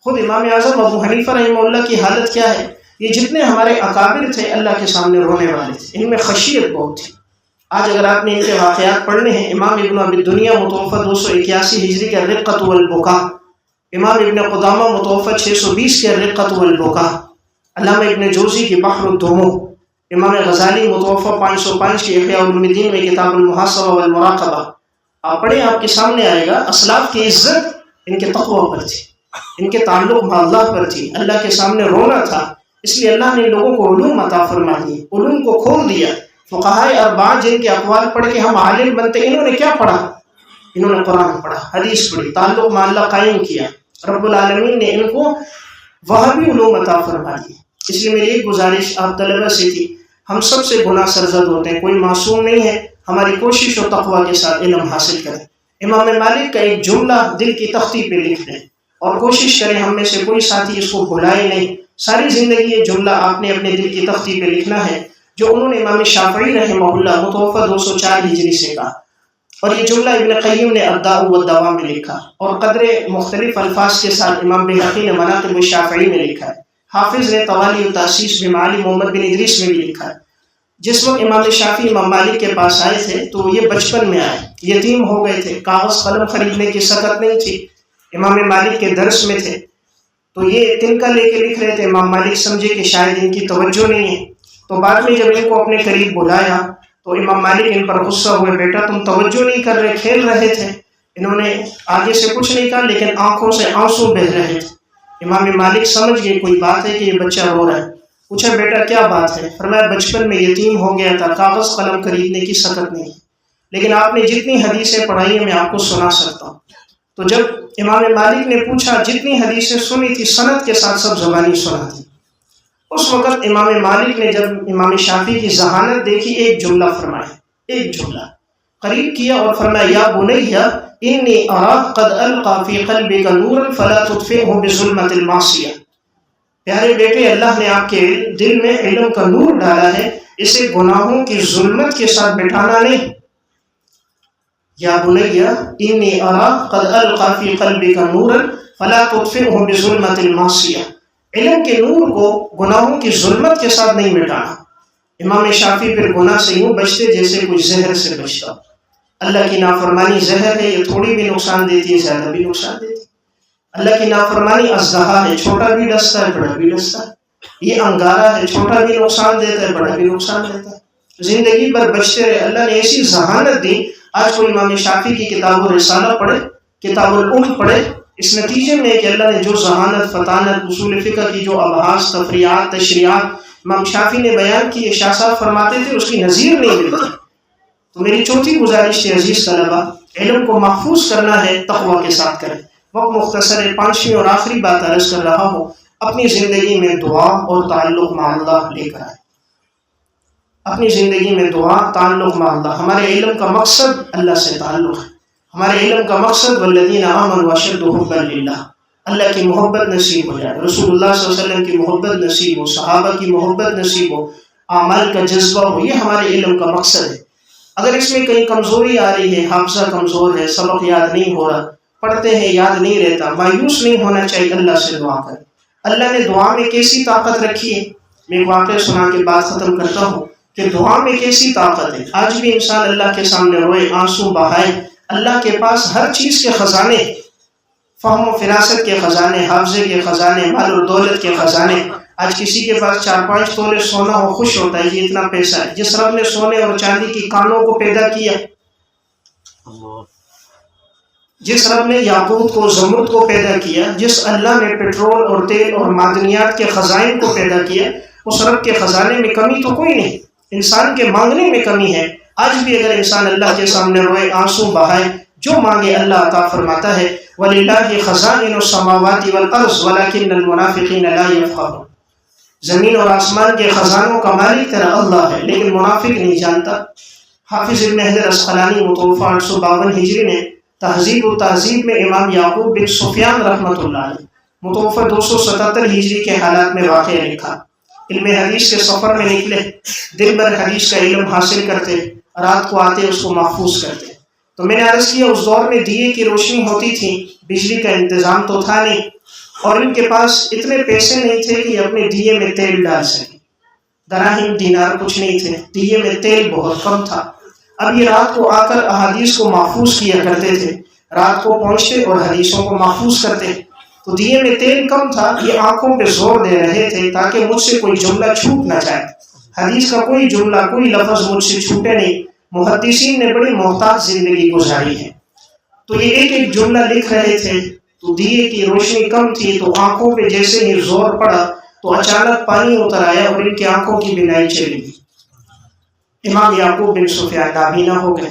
خود امام اعظم ابو حنیفہ رحمہ اللہ کی حالت کیا ہے؟ یہ جتنے ہمارے اکابر تھے اللہ کے سامنے رونے والے تھے، ان میں خشیت بہت تھی. آج اگر آپ نے ان کے واقعات پڑھنے ہیں، امام ابن ابی دنیا متوفی 281 ہجری کے الرقۃ والبکاء، امام ابن قدامہ متوفی 620 کے الرقۃ والبکاء، علامہ ابن جوزی کی بحر الدموع، امام غزالی متوفی 505 کے احیاء علوم الدین میں کتاب المحاسبہ والمراقبہ. آپ پڑھیں، آپ کے سامنے آئے گا. اسلاف کی عزت ان کے تقوی پر تھی، ان کے تعلق مع اللہ پر تھی، اللہ کے سامنے رونا تھا. اس لیے اللہ نے ان لوگوں کو علوم عطا فرما دی، علوم کو کھول دیا. فقہائے اربعہ جن کے اقوال پڑھ کے ہم عالم بنتے، انہوں نے کیا پڑھا؟ انہوں نے قرآن پڑھا، حدیث پڑھی، تعلق مع اللہ قائم کیا. رب العالمین نے ان کو وہابی علوم عطا فرما دی. اس لیے میری ایک گزارش آپ طلبہ سے تھی، ہم سب سے گناہ سرزد ہوتے ہیں، کوئی معصوم نہیں ہے. ہماری کوشش و تقوی کے ساتھ علم حاصل کریں. امام مالک کا ایک جملہ دل کی تختی پہ لکھ لیں اور کوشش کریں ہم میں سے کوئی ساتھی اس کو بھلائے نہیں. ساری زندگی یہ جملہ آپ نے اپنے دل کی تختی پہ لکھنا ہے، جو انہوں نے امام شافعی رحمہ اللہ متوفی 204 ہجری سے کہا. اور یہ جملہ ابن قیم نے الداء والدواء میں لکھا، اور قدر مختلف الفاظ کے ساتھ امام بہقی نے مناقب الشافعی میں لکھا ہے، حافظ نے طوالی التاسیس بمعالی محمد بن ادریس میں بھی لکھا ہے۔ جس وقت امام شافعی امام مالک کے پاس آئے تھے تو یہ بچپن میں آئے، یتیم ہو گئے تھے، کاغذ قلم خریدنے کی سکت نہیں تھی، امام مالک کے درس میں تھے، تو یہ تنکا لے کے لکھ رہے تھے۔ امام مالک سمجھے کہ شاید ان کی توجہ نہیں ہے، تو بعد میں جب ان کو اپنے قریب بلایا تو امام مالک ان پر غصہ ہوئے، بیٹا تم توجہ نہیں کر رہے، کھیل رہے تھے۔ انہوں نے آگے سے کچھ نہیں کہا لیکن آنکھوں سے آنسو بہہ رہے تھے۔ امام مالک سمجھ گئے کوئی بات ہے کہ یہ بچہ رو رہا ہے، پوچھا بیٹا کیا بات ہے؟ فرمایا بچپن میں یتیم ہو گیا تھا، کاغذ قلم خریدنے کی سکت نہیں، لیکن آپ نے جتنی حدیثیں پڑھائی ہیں میں آپ کو سنا سکتا ہوں۔ تو جب امام مالک نے پوچھا، جتنی حدیثیں سنی تھی سند کے ساتھ سب زبانی سنا تھی۔ اس وقت امام مالک نے جب امام شافعی کی ذہانت دیکھی، ایک جملہ فرمایا، ایک جملہ قریب کیا اور فرمایا یا بنی انی اراک قد القی فی قلبک نورا فلا تطفئہ بظلمۃ المعصیہ، پیارے بیٹے اللہ نے آپ کے دل میں علم کا نور ڈالا ہے، اسے گناہوں کی ظلمت کے ساتھ بٹھانا نہیں۔ یا بنی انی اراک قد القی فی قلبک نورا فلا تطفئہ بظلمۃ المعصیہ، علم کے نور کو گناہوں کی ظلمت کے ساتھ نہیں مٹانا۔ امام شافعی پھر گناہ سے یوں بچتے جیسے کوئی زہر سے بچتا۔ اللہ کی نافرمانی زہر ہے، یہ تھوڑی بھی نقصان دیتی ہے، زیادہ بھی نقصان دیتی ہے۔ اللہ کی نافرمانی اژدہا ہے، چھوٹا بھی ڈستا ہے بڑا بھی ڈستا ہے۔ یہ انگارہ ہے، چھوٹا بھی نقصان دیتا ہے بڑا بھی نقصان دیتا ہے۔ زندگی بھر بچتے رہے، اللہ نے ایسی ذہانت دی۔ آج کوئی امام شافعی کی کتاب الرسالہ پڑھے، کتاب الام پڑھے، اس نتیجے میں کہ اللہ نے جو ذہانت، فطانت، اصول فقہ کی جو ابحاث، تفریعات، تشریعات امام شافعی نے بیان کی، شاہ صاحب فرماتے تھے اس کی نظیر نہیں ملتی۔ تو میری چوتھی گزارش ہے عزیز طلبہ، علم کو محفوظ کرنا ہے، تقوی کے ساتھ کریں۔ وقت مختصر ہے، پانچویں اور آخری بات عرض کر رہا ہوں، اپنی زندگی میں دعا اور تعلق مع اللہ لے کر آئیں۔ اپنی زندگی میں دعا، تعلق مع اللہ۔ ہمارے علم کا مقصد اللہ سے تعلق ہے، ہمارے علم کا مقصد والذین آمنوا اشد حبا للہ، اللہ کی محبت نصیب ہو جائے، رسول اللہ صلی اللہ علیہ وسلم کی محبت نصیب ہو، صحابہ کی محبت نصیب ہو، اعمال کا جذبہ ہو، یہ ہمارے علم کا مقصد ہے۔ اگر اس میں کہیں کمزوری آ رہی ہے، حافظہ کمزور ہے، سبق یاد نہیں ہو رہا، پڑھتے ہیں یاد نہیں رہتا، مایوس نہیں ہونا چاہیے، اللہ سے دعا کریں۔ اللہ نے دعا میں کیسی طاقت رکھی ہے، میں ایک واقعہ سنا کے بات ختم کرتا ہوں کہ دعا میں کیسی طاقت ہے۔ آج بھی انسان اللہ کے سامنے روئے، آنسو بہائے، اللہ کے پاس ہر چیز کے خزانے، فہم و فراست کے خزانے، حافظے کے خزانے، مال و دولت کے خزانے۔ آج کسی کے پاس 4-5 تولے سونا ہو، خوش ہوتا ہے، یہ اتنا پیسہ ہے۔ جس رب نے سونے اور چاندی کی کانوں کو پیدا کیا، جس رب نے یاقوت کو، زمرد کو پیدا کیا، جس اللہ نے پیٹرول اور تیل اور معدنیات کے خزائن کو پیدا کیا، اس رب کے خزانے میں کمی تو کوئی نہیں، انسان کے مانگنے میں کمی ہے۔ آج بھی اگر انسان اللہ کے سامنے روئے، آنسو بہائے، جو مانگے اللہ عطا فرماتا ہے۔ وَلِلَّهِ خَزَائِنُ السَّمَاوَاتِ وَالْأَرْضِ وَلَكِنَّ الْمُنَافِقِينَ لَا يَفْقَهُونَ، زمین اور آسمان کے خزانوں کا مالک تیرا اللہ ہے، لیکن منافق نہیں جانتا۔ حافظ ابن حجر اسقلانی متوفی 852 ہجری میں تہذیب و تہذیب میں امام یعقوب بن سفیان رحمۃ اللہ علیہ متوفی 277 ہجری کے حالات میں واقعہ لکھا۔ علم حدیث کے سفر میں نکلے، دن بھر حدیث کا علم حاصل کرتے، رات کو آتے اس کو محفوظ کرتے۔ تو میں نے عرض کیا اس دور میں دیے کی روشنی ہوتی تھی، بجلی کا انتظام تو تھا نہیں، اور ان کے پاس اتنے پیسے نہیں تھے کہ اپنے دیے میں تیل ڈال سکیں، دراہم دینار کچھ نہیں تھے، دیے میں تیل بہت کم تھا۔ اب یہ رات کو آ کر احادیث کو محفوظ کیا کرتے تھے، رات کو پہنچتے اور حدیثوں کو محفوظ کرتے۔ تو دیے میں تیل کم تھا، یہ آنکھوں پہ زور دے رہے تھے تاکہ مجھ سے کوئی جملہ چھوٹ نہ جائے، حدیث کا کوئی جملہ، کوئی لفظ مجھ سے چھوٹے نہیں۔ محدثین نے بڑی محتاط زندگی گزاری ہے، تو یہ ایک ایک جملہ لکھ رہے تھے۔ تو دیے کی روشنی کم تھی، تو آنکھوں پہ جیسے ہی زور پڑا تو اچانک پانی اتر آیا اور ان کی آنکھوں کی بینائی چلی گئی۔ امام یعقوب بن سفیان نابینا ہو گئے،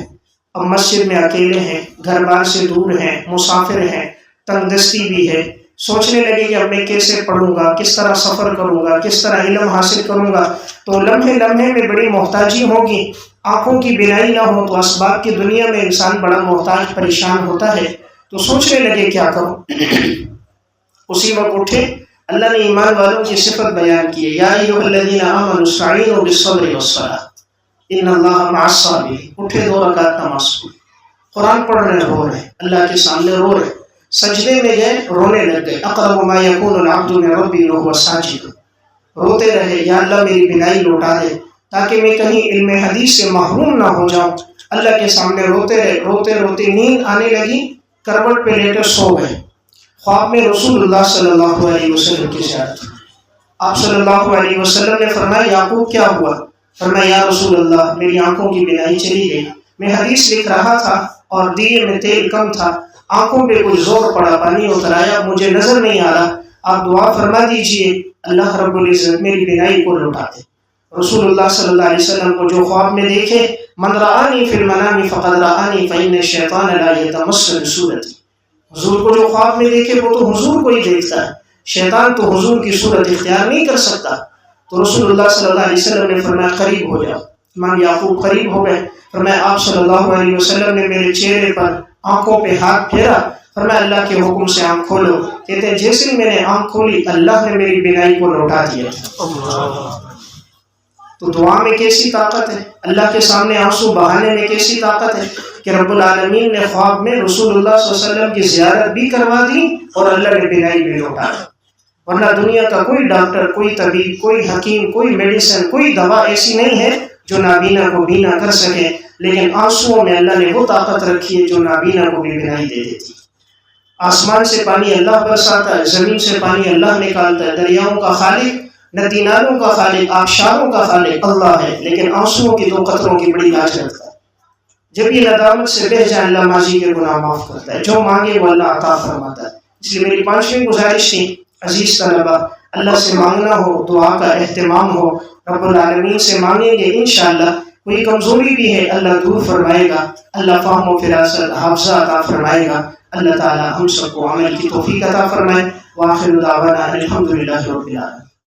اب مسجد میں اکیلے ہیں، گھر بار سے دور ہیں، مسافر ہیں، تنگ دستی بھی ہے۔ سوچنے لگے کہ اب میں کیسے پڑھوں گا، کس طرح سفر کروں گا، کس طرح علم حاصل کروں گا۔ تو لمحے لمحے میں بڑی محتاجی ہوگی، آنکھوں کی بینائی نہ ہو تو اسباب کی دنیا میں انسان بڑا محتاج پریشان ہوتا ہے۔ تو سوچنے لگے کیا کروں۔ اسی وقت اٹھے، اللہ نے ایمان والوں کی صفت بیان کی ہے، یا ایھا الذین آمنوا استعینوا بالصبر والصلاۃ ان اللہ مع الصابرین۔ اٹھے 2 رکعت نماز پڑھی، قرآن پڑھ رہے ہیں، رو رہے ہیں، اللہ کے سامنے رو رہے ہیں، سجدے میں گئے رونے لگ گئے، اقرب ما یکون العبد من ربی وهو ساجد، روتے رہے یا اللہ میری بینائی لوٹا دے تاکہ میں کہیں علم حدیث سے محروم نہ ہو جاؤں۔ اللہ کے سامنے روتے رہے، روتے روتے نیند آنے لگی، کروٹ پہ لیٹے سو گئے۔ خواب میں رسول اللہ صلی اللہ علیہ وسلم کی زیارت ہوئی۔ آپ صلی اللہ علیہ وسلم نے فرمایا یعقوب کیا ہوا؟ فرمایا یا رسول اللہ میری آنکھوں کی بینائی چلی گئی، میں حدیث لکھ رہا تھا اور دیے میں تیل کم تھا، آنکھوں پہ کوئی زور پڑا، پانی اتر آیا، مجھے نظر نہیں آ رہا، آپ دعا فرما دیجئے اللہ رب العزت میری بینائی کو لوٹا دے۔ رسول اللہ صلی اللہ علیہ وسلم کو جو خواب میں دیکھے، من رآنی فی المنام فقد رآنی فإن الشیطان لا یتمس بصورتی، حضور کو جو خواب میں دیکھے وہ تو حضور کو ہی دیکھتا ہے، شیطان تو حضور کی صورت اختیار نہیں کر سکتا۔ تو رسول اللہ صلی اللہ علیہ وسلم نے فرمایا قریب ہو جاؤ۔ امام یعقوب قریب ہو گئے، فرمایا آپ صلی اللہ علیہ وسلم نے میرے چہرے پر آنکھوں پہ ہاتھ پھیرا، فرمایا اللہ کے حکم سے آنکھ کھولو۔ کہتے ہیں جیسے میں نے آنکھ کھولی اللہ نے میری بینائی کو لوٹا دیا تھا۔ تو دعا میں کیسی طاقت ہے، اللہ کے سامنے آنسو بہانے میں کیسی طاقت ہے کہ رب العالمین نے خواب میں رسول اللہ صلی اللہ علیہ وسلم کی زیارت بھی کروا دی اور اللہ نے بینائی بھی لوٹا دی۔ ورنہ دنیا کا کوئی ڈاکٹر، کوئی طبیب، کوئی حکیم، کوئی میڈیسن، کوئی دوا ایسی نہیں ہے جو نابینا کو بینا کر سکے، لیکن آنسوؤں میں اللہ نے وہ طاقت رکھی ہے جو نابینا کو بھی بینائی دے دیتی۔ آسمان سے پانی اللہ برساتا ہے، زمین سے پانی اللہ نکالتا ہے، دریاؤں کا خالق، ندی نالوں کا خالق، آبشاروں کا خالق اللہ ہے، لیکن آنسوؤں کی دو قطروں کی بڑی لاج رکھتا ہے۔ جب یہ ندامت سے بہہ جائے اللہ ماضی کے گناہ معاف کرتا ہے، جو مانگے وہ اللہ عطا فرماتا ہے۔ اس لیے میری پانچویں گزارش تھی عزیز طلبہ، اللہ سے مانگنا ہو، دعا کا اہتمام ہو، رب العالمین سے مانگیں گے انشاءاللہ۔ کوئی کمزوری بھی ہے اللہ دور فرمائے گا، اللہ فہم و فراست حافظہ عطا فرمائے گا۔ اللہ تعالی ہم سب کو عمل کی توفیق عطا فرمائے۔ وآخر دعوانا الحمدللہ رب العالمین۔